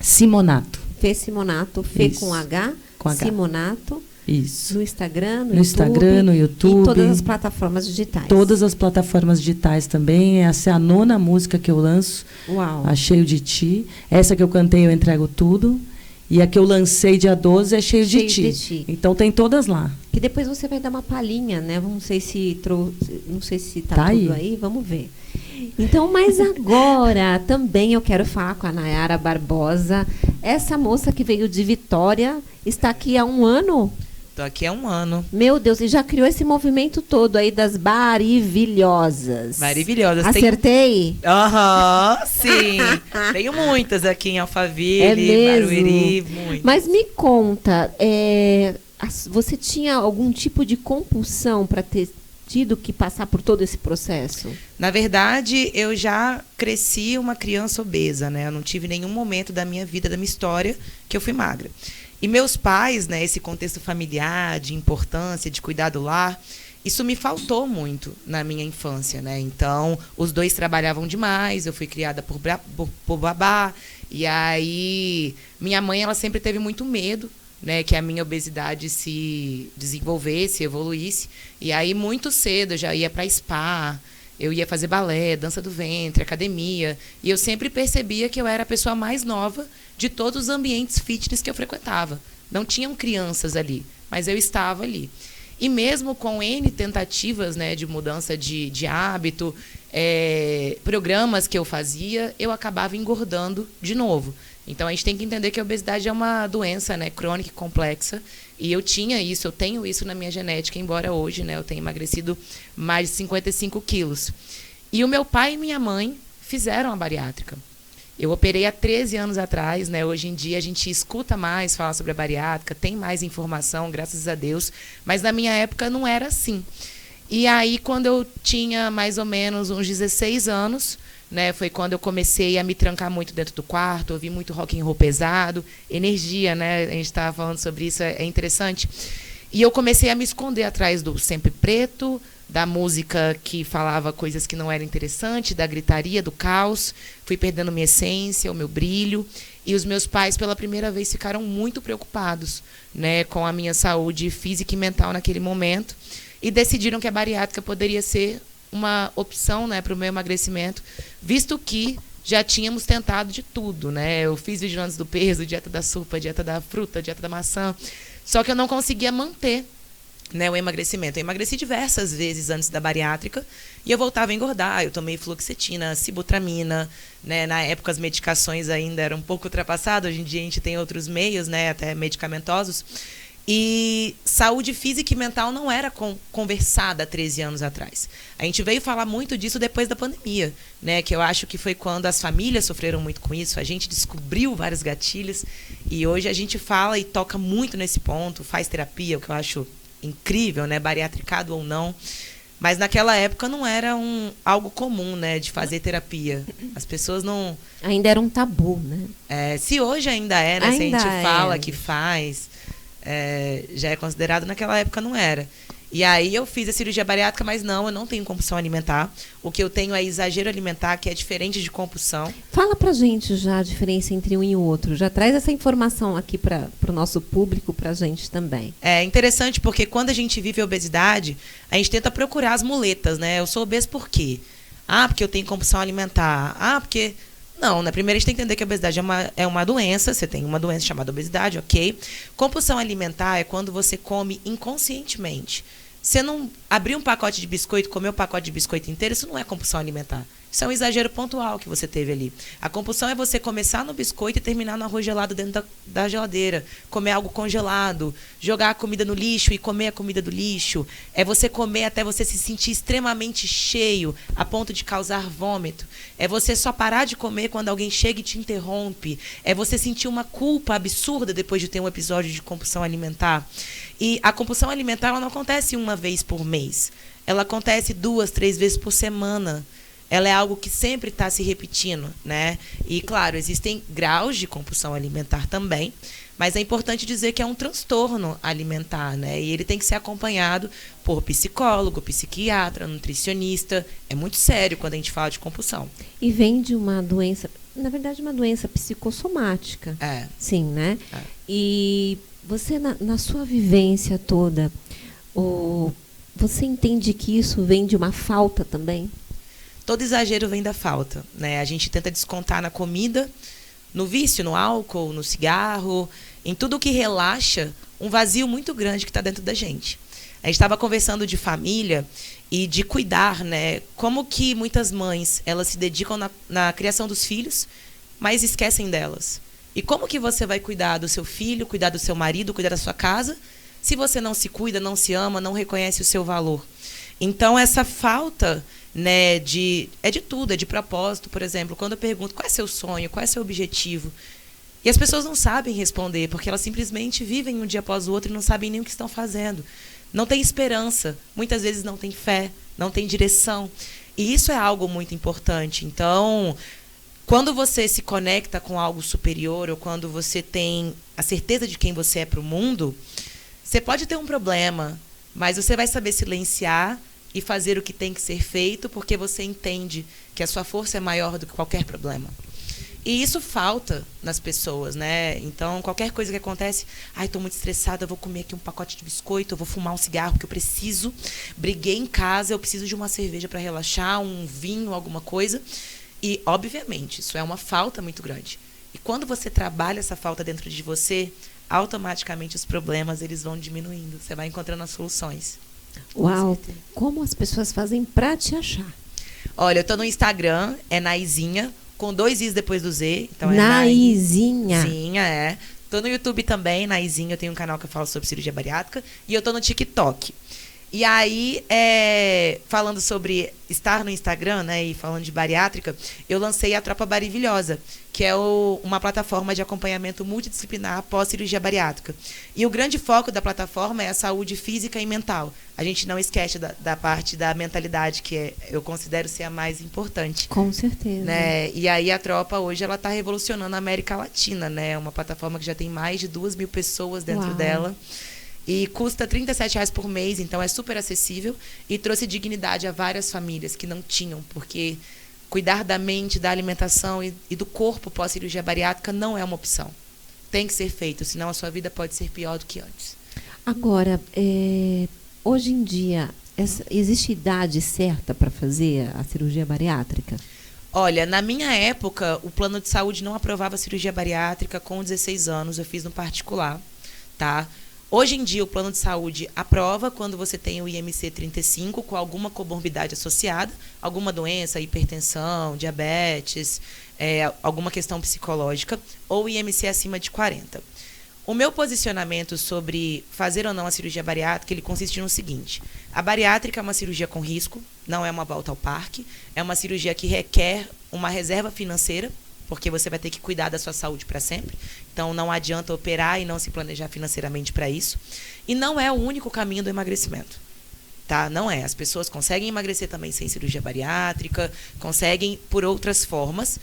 Simonato. Fê Simonato, Fê Isso. com H, Simonato. Isso. No Instagram, no Instagram, no YouTube. E todas as plataformas digitais. Todas as plataformas digitais também. Essa é a 9ª música que eu lanço. Uau. A Cheio de Ti. Essa que eu cantei, Eu Entrego Tudo. E a que eu lancei dia 12 é Cheio de Ti. Então tem todas lá. Que depois você vai dar uma palhinha, né? Não sei se tá tudo aí. Vamos ver. Então, mas agora também eu quero falar com a Nayara Barbosa. Essa moça que veio de Vitória está aqui há 1 ano. Estou aqui há 1 ano. Meu Deus, e já criou esse movimento todo aí das Barivilhosas. Maravilhosas. Acertei? Aham, sim. Tenho muitas aqui em Alphaville, Barueri, muitas. Mas me conta, você tinha algum tipo de compulsão para ter tido que passar por todo esse processo? Na verdade, eu já cresci uma criança obesa, né? Eu não tive nenhum momento da minha vida, da minha história, que eu fui magra. E meus pais, né, esse contexto familiar, de importância, de cuidar do lar, isso me faltou muito na minha infância, né? Então, os dois trabalhavam demais, eu fui criada por babá, e aí minha mãe, ela sempre teve muito medo, né, que a minha obesidade se desenvolvesse, evoluísse. E aí, muito cedo, eu já ia para spa, eu ia fazer balé, dança do ventre, academia. E eu sempre percebia que eu era a pessoa mais nova de todos os ambientes fitness que eu frequentava. Não tinham crianças ali, mas eu estava ali. E mesmo com N tentativas, né, de mudança de hábito, programas que eu fazia, eu acabava engordando de novo. Então, a gente tem que entender que a obesidade é uma doença, né, crônica e complexa. E eu tenho isso na minha genética, embora hoje, né, eu tenha emagrecido mais de 55 quilos. E o meu pai e minha mãe fizeram a bariátrica. Eu operei há 13 anos atrás, né? Hoje em dia a gente escuta mais falar sobre a bariátrica, tem mais informação, graças a Deus. Mas na minha época não era assim. E aí, quando eu tinha mais ou menos uns 16 anos, né, foi quando eu comecei a me trancar muito dentro do quarto, ouvi muito rock and roll pesado, energia, né? A gente estava falando sobre isso, é interessante. E eu comecei a me esconder atrás do sempre preto, da música que falava coisas que não eram interessantes, da gritaria, do caos. Fui perdendo minha essência, o meu brilho. E os meus pais, pela primeira vez, ficaram muito preocupados, né, com a minha saúde física e mental naquele momento. E decidiram que a bariátrica poderia ser uma opção, né, para o meu emagrecimento, visto que já tínhamos tentado de tudo, né? Eu fiz Vigilantes do Peso, dieta da sopa, dieta da fruta, dieta da maçã. Só que eu não conseguia manter. né, o emagrecimento. Eu emagreci diversas vezes antes da bariátrica e eu voltava a engordar. Eu tomei fluoxetina, sibutramina, né, na época as medicações ainda eram um pouco ultrapassadas, hoje em dia a gente tem outros meios, né, até medicamentosos. E saúde física e mental não era conversada há 13 anos atrás. A gente veio falar muito disso depois da pandemia, né? Que eu acho que foi quando as famílias sofreram muito com isso, a gente descobriu vários gatilhos e hoje a gente fala e toca muito nesse ponto, faz terapia, o que eu acho incrível, né? Bariatricado ou não. Mas naquela época não era algo comum, né? De fazer terapia. As pessoas não... Ainda era um tabu, né? Se hoje ainda é, né? Se a Ainda gente fala é. que faz... já é considerado, naquela época não era. E aí eu fiz a cirurgia bariátrica, mas eu não tenho compulsão alimentar. O que eu tenho é exagero alimentar, que é diferente de compulsão. Fala pra gente já a diferença entre um e o outro. Já traz essa informação aqui para o nosso público, pra gente também. É interessante porque quando a gente vive a obesidade, a gente tenta procurar as muletas, né? Eu sou obeso por quê? Porque eu tenho compulsão alimentar. Porque... Não, né? Primeiro a gente tem que entender que a obesidade é uma doença, você tem uma doença chamada obesidade, ok? Compulsão alimentar é quando você come inconscientemente. Você não abrir um pacote de biscoito, comer o pacote de biscoito inteiro, isso não é compulsão alimentar. Isso é um exagero pontual que você teve ali. A compulsão é você começar no biscoito e terminar no arroz gelado dentro da geladeira, comer algo congelado, jogar a comida no lixo e comer a comida do lixo. É você comer até você se sentir extremamente cheio, a ponto de causar vômito. É você só parar de comer quando alguém chega e te interrompe. É você sentir uma culpa absurda depois de ter um episódio de compulsão alimentar. E a compulsão alimentar ela não acontece uma vez por mês. Ela acontece 2, 3 vezes por semana. Ela é algo que sempre está se repetindo, né? E, claro, existem graus de compulsão alimentar também, mas é importante dizer que é um transtorno alimentar, né? E ele tem que ser acompanhado por psicólogo, psiquiatra, nutricionista. É muito sério quando a gente fala de compulsão. E vem de uma doença, na verdade, uma doença psicossomática. Sim, né? E você, na sua vivência toda, você entende que isso vem de uma falta também? Todo exagero vem da falta, né? A gente tenta descontar na comida, no vício, no álcool, no cigarro, em tudo que relaxa um vazio muito grande que está dentro da gente. A gente estava conversando de família e de cuidar, né? Como que muitas mães, elas se dedicam na criação dos filhos, mas esquecem delas. E como que você vai cuidar do seu filho, cuidar do seu marido, cuidar da sua casa, se você não se cuida, não se ama, não reconhece o seu valor? Então, essa falta... né, é de tudo, é de propósito. Por exemplo, quando eu pergunto qual é seu sonho, qual é seu objetivo, e as pessoas não sabem responder, porque elas simplesmente vivem um dia após o outro e não sabem nem o que estão fazendo. Não tem esperança, muitas vezes não tem fé, não tem direção. E isso é algo muito importante. Então, quando você se conecta com algo superior, ou quando você tem a certeza de quem você é para o mundo, você pode ter um problema, mas você vai saber silenciar e fazer o que tem que ser feito, porque você entende que a sua força é maior do que qualquer problema. E isso falta nas pessoas, né? Então, qualquer coisa que acontece, estou muito estressada, eu vou comer aqui um pacote de biscoito, eu vou fumar um cigarro, porque eu preciso, briguei em casa, eu preciso de uma cerveja para relaxar, um vinho, alguma coisa. E, obviamente, isso é uma falta muito grande. E quando você trabalha essa falta dentro de você, automaticamente os problemas eles vão diminuindo. Você vai encontrando as soluções. Uau! Como as pessoas fazem pra te achar? Olha, eu tô no Instagram, é Naizinha, com 2 Is depois do Z. Então é Naizinha. Naizinha, é. Tô no YouTube também, Naizinha, eu tenho um canal que eu falo sobre cirurgia bariátrica. E eu tô no TikTok. E aí, falando sobre estar no Instagram, né, e falando de bariátrica, eu lancei a Tropa Barivilhosa, que é uma plataforma de acompanhamento multidisciplinar pós-cirurgia bariátrica. E o grande foco da plataforma é a saúde física e mental. A gente não esquece da parte da mentalidade, que eu considero ser a mais importante. Com certeza. Né? E aí a Tropa hoje ela está revolucionando a América Latina, né? É uma plataforma que já tem mais de 2.000 pessoas dentro dela. E custa R$37 por mês, então é super acessível e trouxe dignidade a várias famílias que não tinham, porque cuidar da mente, da alimentação e do corpo pós-cirurgia bariátrica não é uma opção. Tem que ser feito, senão a sua vida pode ser pior do que antes. Agora, hoje em dia, existe idade certa para fazer a cirurgia bariátrica? Olha, na minha época, o plano de saúde não aprovava a cirurgia bariátrica com 16 anos, eu fiz no particular, tá? Hoje em dia, o plano de saúde aprova quando você tem o IMC 35 com alguma comorbidade associada, alguma doença, hipertensão, diabetes, alguma questão psicológica, ou IMC acima de 40. O meu posicionamento sobre fazer ou não a cirurgia bariátrica, ele consiste no seguinte: a bariátrica é uma cirurgia com risco, não é uma volta ao parque, é uma cirurgia que requer uma reserva financeira, porque você vai ter que cuidar da sua saúde para sempre. Então, não adianta operar e não se planejar financeiramente para isso. E não é o único caminho do emagrecimento. Tá? Não é. As pessoas conseguem emagrecer também sem cirurgia bariátrica, conseguem por outras formas.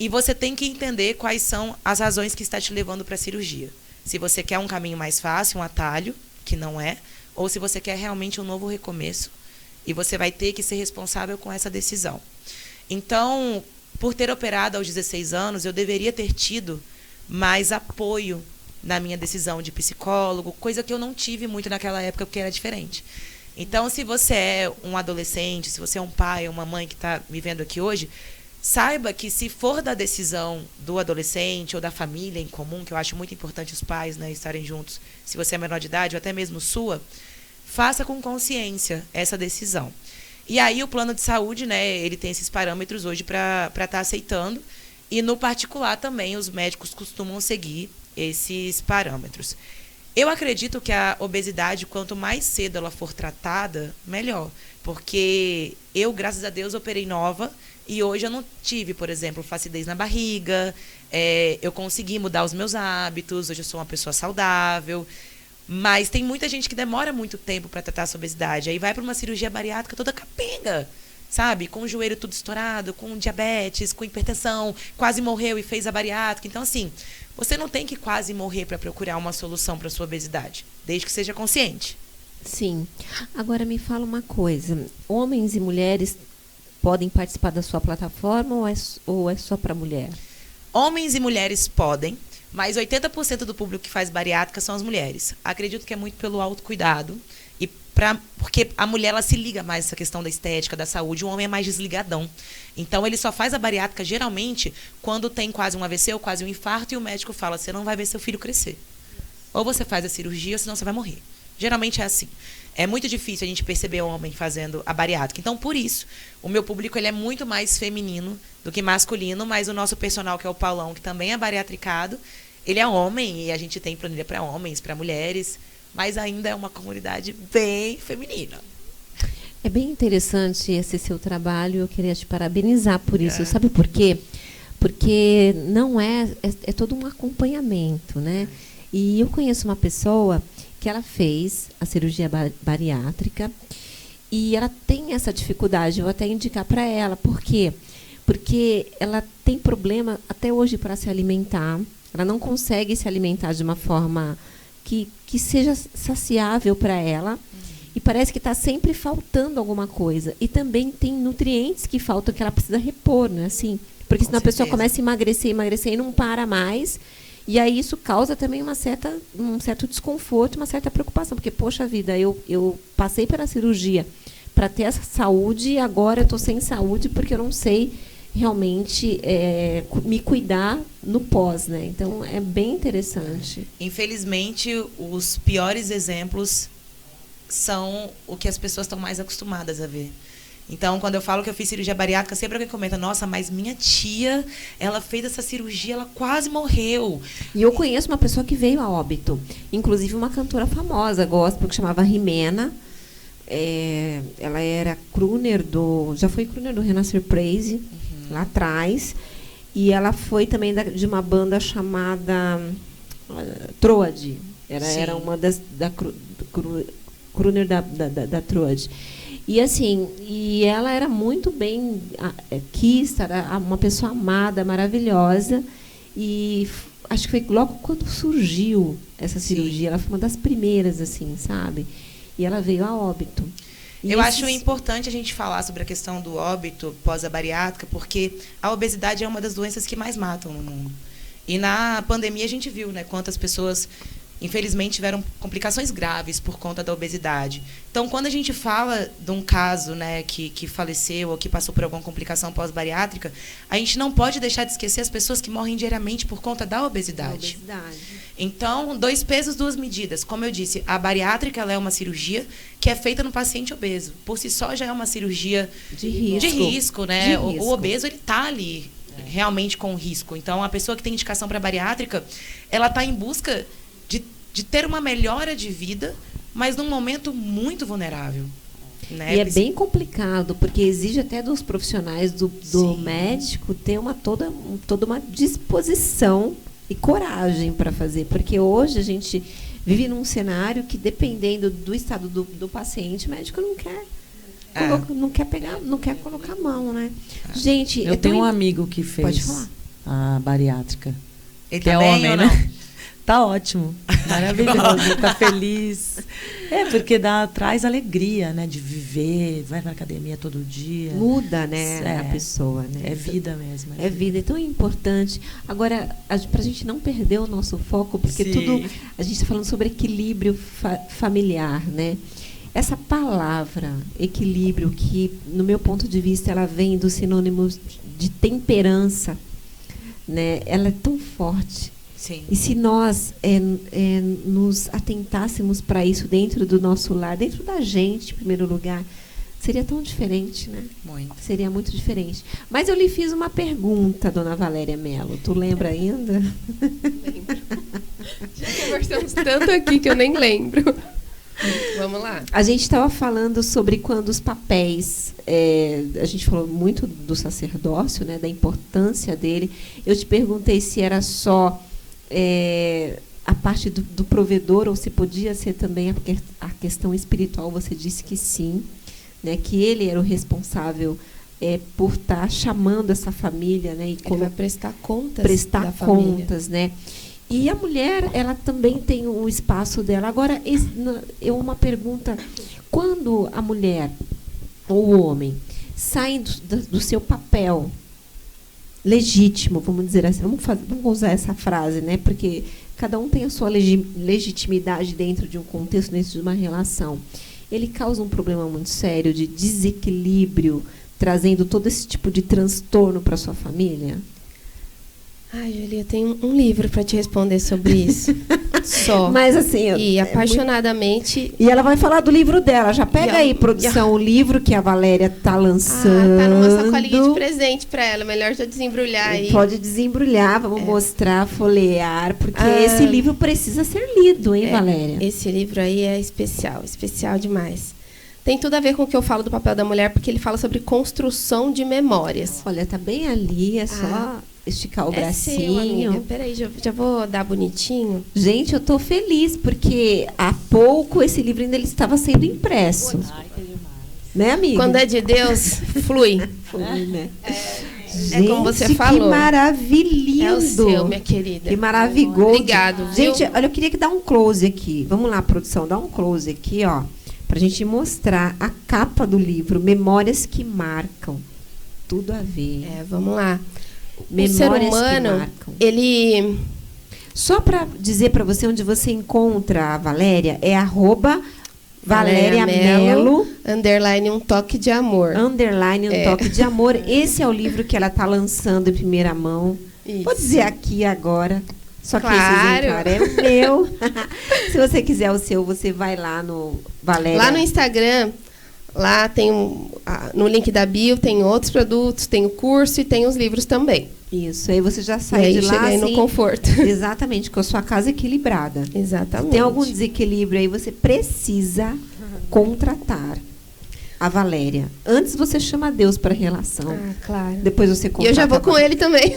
E você tem que entender quais são as razões que está te levando para a cirurgia. Se você quer um caminho mais fácil, um atalho, que não é, ou se você quer realmente um novo recomeço. E você vai ter que ser responsável com essa decisão. Então, por ter operado aos 16 anos, eu deveria ter tido mais apoio na minha decisão de psicólogo, coisa que eu não tive muito naquela época, porque era diferente. Então, se você é um adolescente, se você é um pai ou uma mãe que está me vendo aqui hoje, saiba que se for da decisão do adolescente ou da família em comum, que eu acho muito importante os pais, né, estarem juntos, se você é menor de idade ou até mesmo sua, faça com consciência essa decisão. E aí o plano de saúde, né, ele tem esses parâmetros hoje para estar aceitando, e no particular também os médicos costumam seguir esses parâmetros. Eu acredito que a obesidade, quanto mais cedo ela for tratada, melhor, porque eu, graças a Deus, operei nova. E hoje eu não tive, por exemplo, flacidez na barriga, eu consegui mudar os meus hábitos, hoje eu sou uma pessoa saudável, mas tem muita gente que demora muito tempo para tratar essa obesidade, aí vai para uma cirurgia bariátrica toda capenga, sabe? Com o joelho tudo estourado, com diabetes, com hipertensão, quase morreu e fez a bariátrica. Então, assim, você não tem que quase morrer para procurar uma solução para sua obesidade, desde que seja consciente. Sim. Agora me fala uma coisa, homens e mulheres podem participar da sua plataforma ou é só para mulher? Homens e mulheres podem, mas 80% do público que faz bariátrica são as mulheres. Acredito que é muito pelo autocuidado, porque a mulher ela se liga mais essa questão da estética, da saúde, o homem é mais desligadão. Então, ele só faz a bariátrica, geralmente, quando tem quase um AVC ou quase um infarto, e o médico fala, você não vai ver seu filho crescer. Ou você faz a cirurgia, ou senão você vai morrer. Geralmente é assim. É muito difícil a gente perceber o homem fazendo a bariátrica. Então, por isso, o meu público ele é muito mais feminino do que masculino, mas o nosso personal, que é o Paulão, que também é bariatricado, ele é homem, e a gente tem planilha para homens, para mulheres, mas ainda é uma comunidade bem feminina. É bem interessante esse seu trabalho, eu queria te parabenizar por isso. Sabe por quê? Porque não é todo um acompanhamento, né? E eu conheço uma pessoa que ela fez a cirurgia bariátrica e ela tem essa dificuldade, eu vou até indicar para ela. Por quê? Porque ela tem problema até hoje para se alimentar, ela não consegue se alimentar de uma forma que seja saciável para ela, e parece que está sempre faltando alguma coisa. E também tem nutrientes que faltam, que ela precisa repor, né? Assim, porque senão a pessoa começa a emagrecer e não para mais. E aí isso causa também um certo desconforto, uma certa preocupação. Porque, poxa vida, eu passei pela cirurgia para ter essa saúde e agora eu estou sem saúde porque eu não sei realmente me cuidar no pós, né? Então, é bem interessante. Infelizmente, os piores exemplos são o que as pessoas estão mais acostumadas a ver. Então, quando eu falo que eu fiz cirurgia bariátrica, sempre alguém comenta, nossa, mas minha tia, ela fez essa cirurgia, ela quase morreu. E eu conheço uma pessoa que veio a óbito, inclusive uma cantora famosa, gospel, que chamava Rimena. Ela era crooner já foi crooner do Renascer Praise, lá atrás. E ela foi também de uma banda chamada Troad. Era uma das crooner da Troad. E assim, ela era muito bem quista, era uma pessoa amada, maravilhosa. E acho que foi logo quando surgiu essa cirurgia, ela foi uma das primeiras, assim, sabe? E ela veio a óbito. Eu acho importante a gente falar sobre a questão do óbito pós a bariátrica, porque a obesidade é uma das doenças que mais matam no mundo. E na pandemia a gente viu, né, quantas pessoas infelizmente, tiveram complicações graves por conta da obesidade. Então, quando a gente fala de um caso, né, que faleceu ou que passou por alguma complicação pós-bariátrica, a gente não pode deixar de esquecer as pessoas que morrem diariamente por conta da obesidade. Então, 2 pesos, 2 medidas. Como eu disse, a bariátrica ela é uma cirurgia que é feita no paciente obeso. Por si só, já é uma cirurgia de risco, né? O obeso, ele está ali realmente com risco. Então, a pessoa que tem indicação para bariátrica, ela está em busca de ter uma melhora de vida, mas num momento muito vulnerável. Né? E é bem complicado, porque exige até dos profissionais do médico ter toda uma disposição e coragem para fazer. Porque hoje a gente vive num cenário que, dependendo do estado do paciente, o médico não quer colocar a mão, né? Gente, eu tenho um amigo que fez a bariátrica. Ele que tá é bem homem, ou né? não? Tá ótimo, maravilhoso, tá feliz. Porque traz alegria, né, de viver, vai pra academia todo dia. Muda, né, a pessoa, né? É vida mesmo. É vida, então é importante. Agora, pra gente não perder o nosso foco, porque a gente está falando sobre equilíbrio familiar, né? Essa palavra, equilíbrio, que, no meu ponto de vista, ela vem dos sinônimos de temperança, né? Ela é tão forte. Sim. E se nós nos atentássemos para isso dentro do nosso lar, dentro da gente, em primeiro lugar, seria tão diferente, né? Muito. Seria muito diferente. Mas eu lhe fiz uma pergunta, dona Valéria Mello. Tu lembra ainda? Lembro. Já conversamos tanto aqui que eu nem lembro. Vamos lá. A gente estava falando sobre quando os papéis... a gente falou muito do sacerdócio, né, da importância dele. Eu te perguntei se era só... a parte do provedor, ou se podia ser também a questão espiritual. Você disse que sim, né, que ele era o responsável por estar chamando essa família, né, e ele vai prestar contas da família. Né? E a mulher, ela também tem o espaço dela. Agora, uma pergunta: quando a mulher ou o homem saem do seu papel legítimo, vamos dizer assim, vamos usar essa frase, né? Porque cada um tem a sua legitimidade dentro de um contexto, dentro de uma relação. Ele causa um problema muito sério de desequilíbrio, trazendo todo esse tipo de transtorno para sua família? Ai, Julia, eu tenho um livro para te responder sobre isso. Só. Mas assim... E apaixonadamente... E ela vai falar do livro dela. Já pega aí, produção, o livro que a Valéria tá lançando. Tá numa sacolinha de presente para ela. Melhor já desembrulhar aí. Pode desembrulhar, vamos mostrar, folhear, porque esse livro precisa ser lido, hein, Valéria? Esse livro aí é especial demais. Tem tudo a ver com o que eu falo do papel da mulher, porque ele fala sobre construção de memórias. Olha, tá bem ali, é só... esticar o bracinho. Seu, amiga. Peraí, já vou dar bonitinho. Gente, eu tô feliz, porque há pouco esse livro ainda ele estava sendo impresso. Ai, que demais. Né, amiga? Quando é de Deus, flui. Flui, né? Gente, como você falou. Que maravilhoso. É o seu, minha querida. Que maravilhoso. Obrigado. Gente, olha, eu queria que dar um close aqui. Vamos lá, produção, dá um close aqui, ó. Pra gente mostrar a capa do livro, Memórias que Marcam. Tudo a ver. Vamos lá. Memórias o ser humano, ele... Só para dizer para você onde você encontra a Valéria, é @ValériaMello _ um toque de amor. _ toque de amor. Esse é o livro que ela está lançando em primeira mão. Isso. Vou dizer aqui agora. Só que claro. esse exemplar é o meu. Se você quiser o seu, você vai lá no Valéria. Lá no Instagram, lá tem no link da bio, tem outros produtos, tem o curso e tem os livros também. Isso, aí você já sai de lá chega aí assim, no conforto. Exatamente, com a sua casa equilibrada. Exatamente. Se tem algum desequilíbrio aí, você precisa contratar a Valéria. Antes você chama Deus para a relação. Claro. Depois você contrata. E eu já vou com ele também.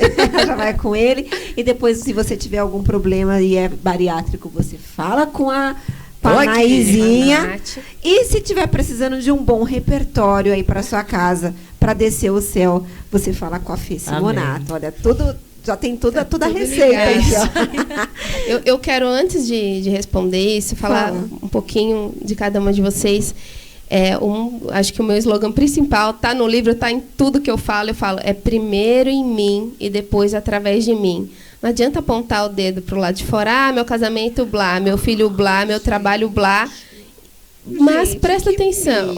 Já vai com ele. E depois, se você tiver algum problema e é bariátrico, você fala com a Naizinha. E se tiver precisando de um bom repertório aí para sua casa, para descer o céu, você fala com a Fê Simonato. Olha, tudo, já tem toda a receita aqui, ó. Eu quero, antes de responder isso, falar um pouquinho de cada uma de vocês. Acho que o meu slogan principal está no livro, está em tudo que eu falo. Eu falo, é primeiro em mim e depois através de mim. Não adianta apontar o dedo para o lado de fora. Ah, meu casamento, blá. Meu filho, blá. Meu trabalho, blá. Mas Gente, presta atenção.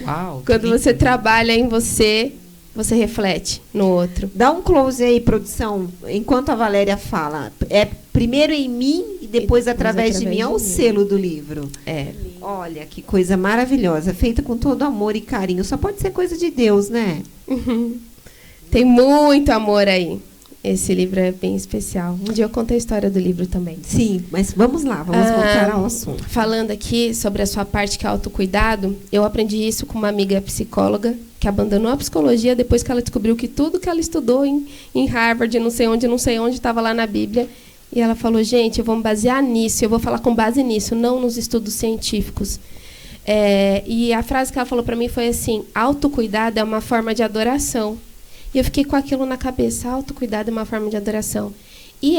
Uau, Quando você trabalha em você, você reflete no outro. Dá um close aí, produção, enquanto a Valéria fala. É primeiro em mim e depois através de mim. É o selo do livro. É. Olha, que coisa maravilhosa. Feita com todo amor e carinho. Só pode ser coisa de Deus, né? Tem muito amor aí. Esse livro é bem especial. Um dia eu conto a história do livro também. Sim, mas vamos lá, vamos voltar ao assunto. Falando aqui sobre a sua parte que é autocuidado, eu aprendi isso com uma amiga psicóloga que abandonou a psicologia depois que ela descobriu que tudo que ela estudou em Harvard, não sei onde, estava lá na Bíblia. E ela falou, gente, eu vou me basear nisso, eu vou falar com base nisso, não nos estudos científicos. E a frase que ela falou para mim foi assim, autocuidado é uma forma de adoração. E eu fiquei com aquilo na cabeça, autocuidado é uma forma de adoração. E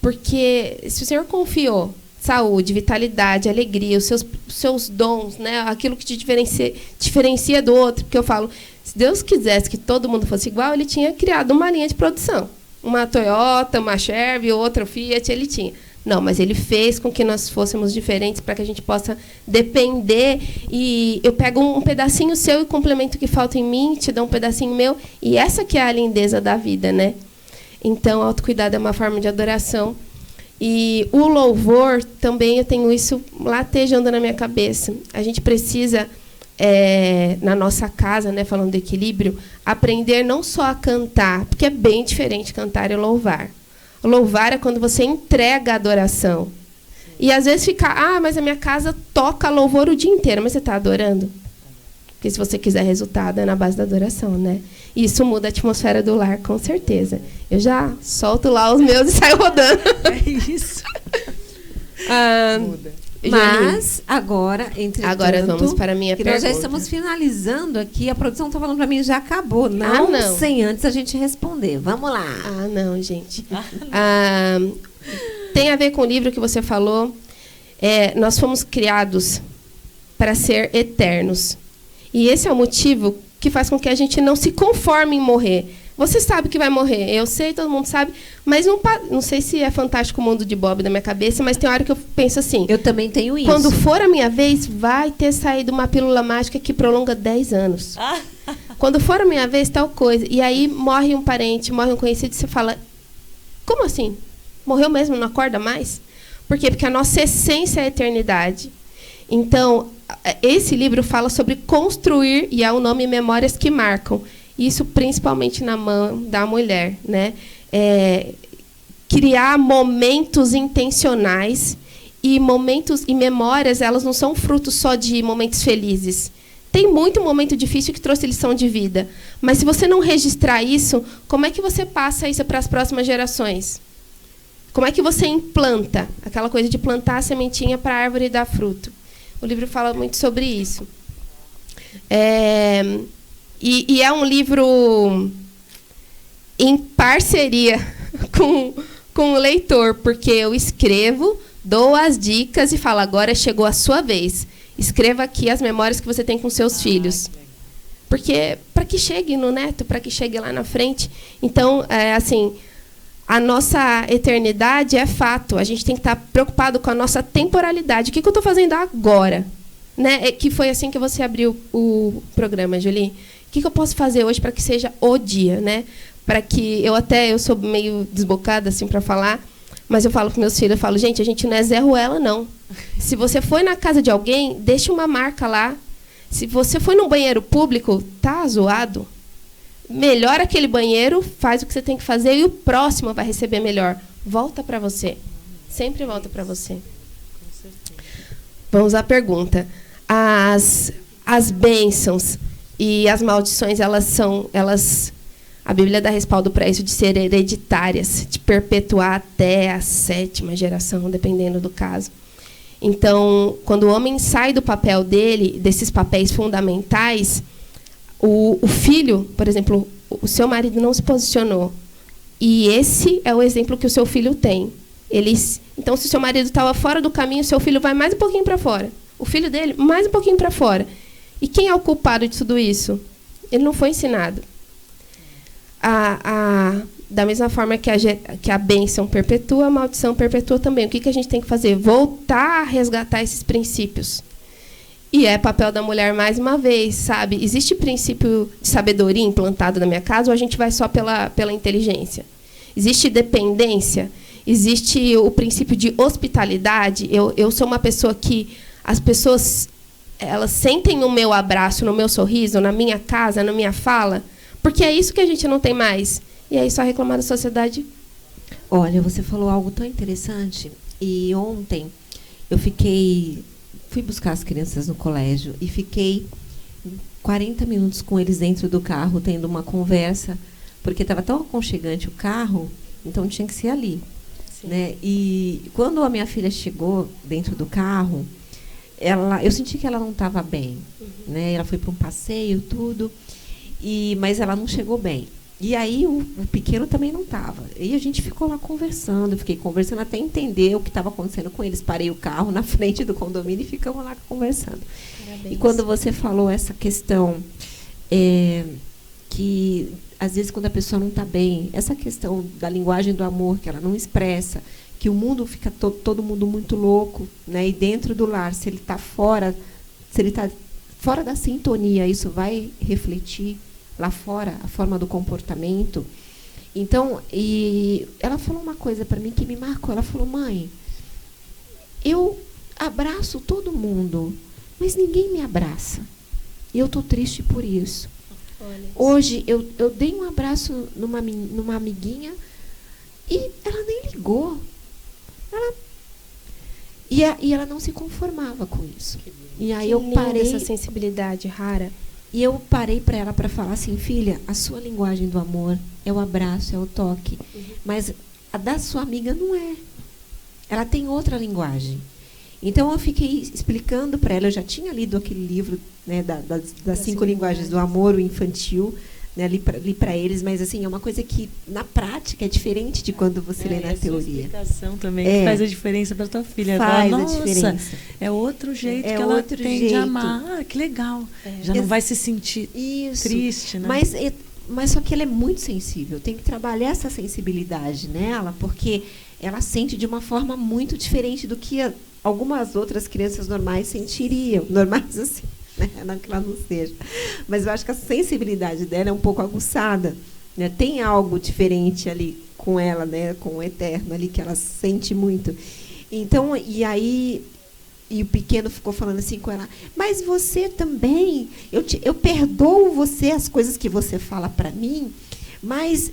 porque se o Senhor confiou saúde, vitalidade, alegria, os seus dons, né, aquilo que te diferencia do outro, porque eu falo, se Deus quisesse que todo mundo fosse igual, ele tinha criado uma linha de produção. Uma Toyota, uma Chevy, outra Fiat, ele tinha. Não, mas ele fez com que nós fôssemos diferentes para que a gente possa depender. E eu pego um pedacinho seu e complemento o que falta em mim, te dou um pedacinho meu. E essa que é a lindeza da vida, né? Então, autocuidado é uma forma de adoração. E o louvor, também eu tenho isso latejando na minha cabeça. A gente precisa, na nossa casa, né, falando do equilíbrio, aprender não só a cantar, porque é bem diferente cantar e louvar. Louvar é quando você entrega a adoração. E às vezes fica, mas a minha casa toca louvor o dia inteiro, mas você está adorando? Porque se você quiser resultado, é na base da adoração, né? E isso muda a atmosfera do lar, com certeza. Eu já solto lá os meus e saio rodando. É isso. Muda. Mas, agora, entretanto... Agora vamos para a minha pergunta. Nós já estamos finalizando aqui. A produção está falando para mim, já acabou. Não, não, sem antes a gente responder. Vamos lá. Não, gente. Tem a ver com o livro que você falou. Nós fomos criados para ser eternos. E esse é o motivo que faz com que a gente não se conforme em morrer. Você sabe que vai morrer, eu sei, todo mundo sabe, mas não sei se é fantástico o mundo de Bob da minha cabeça, mas tem hora que eu penso assim... Eu também tenho isso. Quando for a minha vez, vai ter saído uma pílula mágica que prolonga 10 anos. Quando for a minha vez, tal coisa. E aí morre um parente, morre um conhecido, e você fala, como assim? Morreu mesmo, não acorda mais? Por quê? Porque a nossa essência é a eternidade. Então, esse livro fala sobre construir, e há o nome Memórias que Marcam. Isso principalmente na mão da mulher, né? Criar momentos intencionais e memórias, elas não são frutos só de momentos felizes. Tem muito momento difícil que trouxe lição de vida, mas se você não registrar isso, como é que você passa isso para as próximas gerações? Como é que você implanta aquela coisa de plantar a sementinha para a árvore dar fruto? O livro fala muito sobre isso. E é um livro em parceria com o leitor, porque eu escrevo, dou as dicas e falo, agora chegou a sua vez. Escreva aqui as memórias que você tem com seus filhos. Porque para que chegue no neto, para que chegue lá na frente. Então, assim, a nossa eternidade é fato. A gente tem que estar preocupado com a nossa temporalidade. O que eu estou fazendo agora? Né? Que foi assim que você abriu o programa, Julie. O que eu posso fazer hoje para que seja o dia, né? Para que eu sou meio desbocada assim para falar, mas eu falo para meus filhos, eu falo, gente, a gente não é Zé Ruela, não. Se você foi na casa de alguém, deixa uma marca lá. Se você foi num banheiro público, tá zoado. Melhora aquele banheiro, faz o que você tem que fazer e o próximo vai receber melhor. Volta para você. Sempre volta para você. Vamos à pergunta. As bênçãos e as maldições, a Bíblia dá respaldo para isso de ser hereditárias, de perpetuar até a 7ª geração, dependendo do caso. Então, quando o homem sai do papel dele, desses papéis fundamentais, o filho, por exemplo, o seu marido não se posicionou. E esse é o exemplo que o seu filho tem. Então, se o seu marido estava fora do caminho, o seu filho vai mais um pouquinho para fora. O filho dele, mais um pouquinho para fora. E quem é o culpado de tudo isso? Ele não foi ensinado. da mesma forma que a bênção perpetua, a maldição perpetua também. O que a gente tem que fazer? Voltar a resgatar esses princípios. E é papel da mulher, mais uma vez, sabe? Existe princípio de sabedoria implantado na minha casa, ou a gente vai só pela inteligência? Existe dependência? Existe o princípio de hospitalidade? Eu sou uma pessoa que as pessoas, elas sentem o meu abraço, no meu sorriso, na minha casa, na minha fala, porque é isso que a gente não tem mais. E aí só reclamar da sociedade. Olha, você falou algo tão interessante. E ontem eu fui buscar as crianças no colégio e fiquei 40 minutos com eles dentro do carro, tendo uma conversa, porque estava tão aconchegante o carro, então tinha que ser ali. Né? E quando a minha filha chegou dentro do carro, eu senti que ela não estava bem. Né? Ela foi para um passeio, tudo, mas ela não chegou bem. E aí o pequeno também não estava. E a gente ficou lá conversando, fiquei conversando até entender o que estava acontecendo com eles. Parei o carro na frente do condomínio e ficamos lá conversando. Parabéns. E quando você falou essa questão, que às vezes quando a pessoa não está bem, essa questão da linguagem do amor, que ela não expressa, que o mundo fica todo mundo muito louco, né? E dentro do lar, se ele está fora da sintonia, isso vai refletir lá fora, a forma do comportamento. Então, e ela falou uma coisa para mim que me marcou. Ela falou: mãe, eu abraço todo mundo, mas ninguém me abraça. E eu estou triste por isso. Hoje, eu dei um abraço numa amiguinha e ela nem ligou. E ela não se conformava com isso. E aí eu parei... essa sensibilidade rara. E eu parei para ela para falar assim: filha, a sua linguagem do amor é o abraço, é o toque. Mas a da sua amiga não é. Ela tem outra linguagem. Então, eu fiquei explicando para ela. Eu já tinha lido aquele livro, né, das 5 linguagens do amor, o infantil, né, li para eles. Mas, assim, é uma coisa que, na prática, é diferente de quando você lê na teoria. A explicação também faz a diferença para tua filha. Faz ela, a diferença. É outro jeito que ela tem de amar. Ah, que legal. Já não vai se sentir triste, né? Mas só que ela é muito sensível. Tem que trabalhar essa sensibilidade nela, porque ela sente de uma forma muito diferente do que algumas outras crianças normais sentiriam. Normais assim, né? Não que ela não seja. Mas eu acho que a sensibilidade dela é um pouco aguçada. Né? Tem algo diferente ali com ela, né? Com o eterno ali, que ela sente muito. Então, e o pequeno ficou falando assim com ela: mas você também, eu perdoo você as coisas que você fala para mim, mas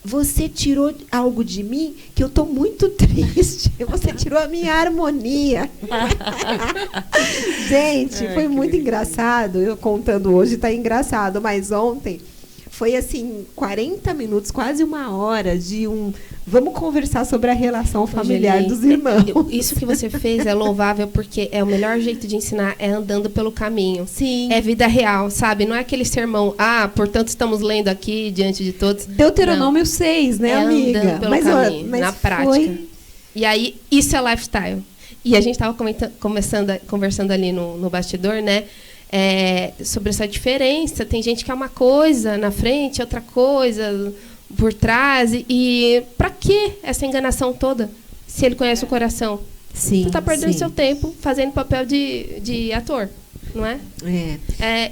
você tirou algo de mim que eu estou muito triste. Você tirou a minha harmonia. Gente, foi muito engraçado. Eu contando hoje está engraçado, mas ontem foi assim 40 minutos, quase 1 hora de vamos conversar sobre a relação familiar dos irmãos. Isso que você fez é louvável, porque é o melhor jeito de ensinar, é andando pelo caminho. Sim. É vida real, sabe? Não é aquele sermão: portanto estamos lendo aqui diante de todos. Deuteronômio 6, né, amiga? Andando pelo caminho, na prática. E aí, isso é lifestyle. E a gente estava conversando ali no bastidor, né? Sobre essa diferença. Tem gente que é uma coisa na frente, outra coisa por trás. E para que essa enganação toda, se ele conhece o coração? Sim, tu está perdendo seu tempo fazendo papel de ator, não é?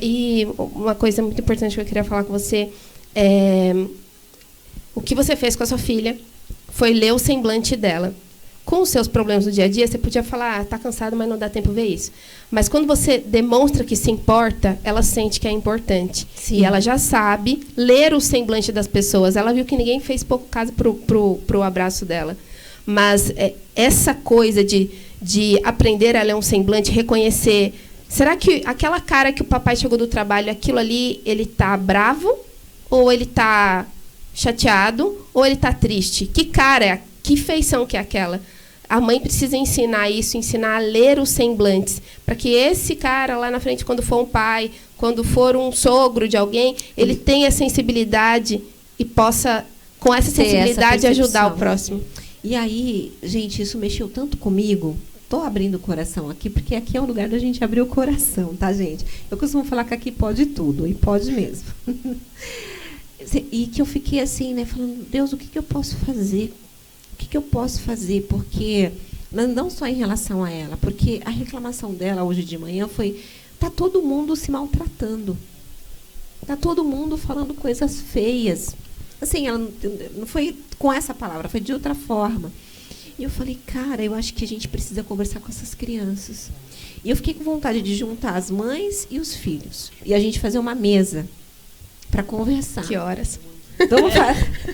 E uma coisa muito importante que eu queria falar com você o que você fez com a sua filha foi ler o semblante dela. Com os seus problemas do dia a dia, você podia falar: tá cansado, mas não dá tempo ver isso. Mas quando você demonstra que se importa, ela sente que é importante. Sim. E ela já sabe ler o semblante das pessoas. Ela viu que ninguém fez pouco caso pro abraço dela. Mas essa coisa de aprender a ler um semblante, reconhecer... Será que aquela cara que o papai chegou do trabalho, aquilo ali, ele tá bravo? Ou ele tá chateado? Ou ele tá triste? Que cara, que feição que é aquela? A mãe precisa ensinar isso, ensinar a ler os semblantes, para que esse cara lá na frente, quando for um pai, quando for um sogro de alguém, ele tenha sensibilidade e possa, com essa sensibilidade, ajudar o próximo. E aí, gente, isso mexeu tanto comigo. Estou abrindo o coração aqui, porque aqui é o lugar da gente abrir o coração, tá, gente? Eu costumo falar que aqui pode tudo, e pode mesmo. E que eu fiquei assim, né, falando, Deus, o que eu posso fazer? O que eu posso fazer? Porque, não só em relação a ela, porque a reclamação dela hoje de manhã foi, tá todo mundo se maltratando. Tá todo mundo falando coisas feias. Assim, ela não foi com essa palavra, foi de outra forma. E eu falei, cara, eu acho que a gente precisa conversar com essas crianças. E eu fiquei com vontade de juntar as mães e os filhos. E a gente fazer uma mesa para conversar. Que horas?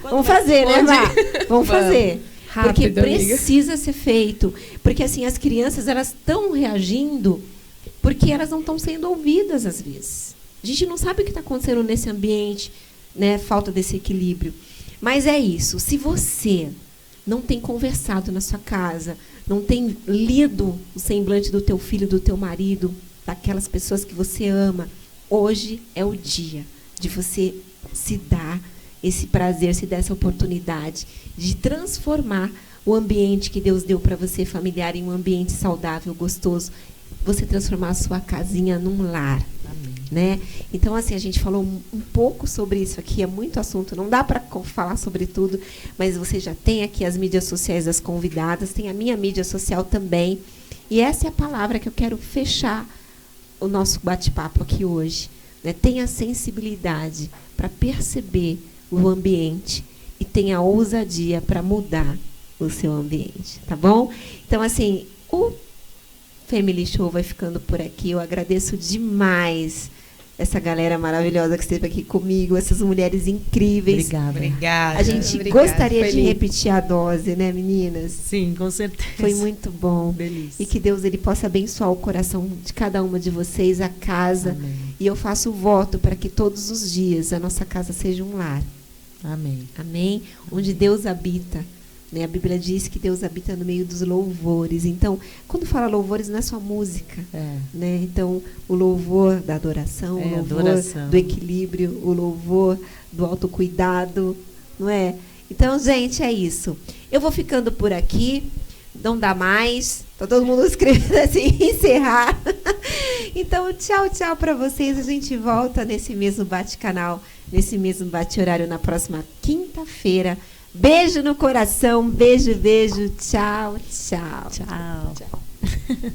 Vamos fazer, né, Má? Vamos fazer. Rápido, porque amiga. precisa ser feito. Porque, assim, as crianças, elas estão reagindo porque elas não estão sendo ouvidas, às vezes. A gente não sabe o que está acontecendo nesse ambiente, né? Falta desse equilíbrio. Mas é isso. Se você não tem conversado na sua casa, não tem lido o semblante do teu filho, do teu marido, daquelas pessoas que você ama, hoje é o dia de você se dar esse prazer, se dar essa oportunidade de transformar o ambiente que Deus deu para você, familiar, em um ambiente saudável, gostoso. Você transformar a sua casinha num lar. Né? Então, assim, a gente falou um pouco sobre isso aqui, é muito assunto, não dá para falar sobre tudo, mas você já tem aqui as mídias sociais das convidadas, tem a minha mídia social também, e essa é a palavra que eu quero fechar o nosso bate-papo aqui hoje, né? Tenha sensibilidade para perceber o ambiente e tenha ousadia para mudar o seu ambiente, tá bom? Então, assim, o Family Show vai ficando por aqui. Eu agradeço demais essa galera maravilhosa que esteve aqui comigo, essas mulheres incríveis. Obrigada. A gente gostaria de repetir a dose, né, meninas? Sim, com certeza. Foi muito bom. Delícia. E que Deus ele possa abençoar o coração de cada uma de vocês, a casa. Amém. E eu faço o voto para que todos os dias a nossa casa seja um lar. Amém. Amém? Onde Deus habita. Né? A Bíblia diz que Deus habita no meio dos louvores. Então, quando fala louvores, não é só música. Né? Então, o louvor da adoração, o louvor do equilíbrio, o louvor do autocuidado. Não é? Então, gente, é isso. Eu vou ficando por aqui. Não dá mais. Tá todo mundo escrevendo assim, encerrar. Então, tchau, tchau para vocês. A gente volta nesse mesmo bate-canal, nesse mesmo bate-horário na próxima quinta-feira. Beijo no coração, beijo, beijo. Tchau, tchau. Tchau.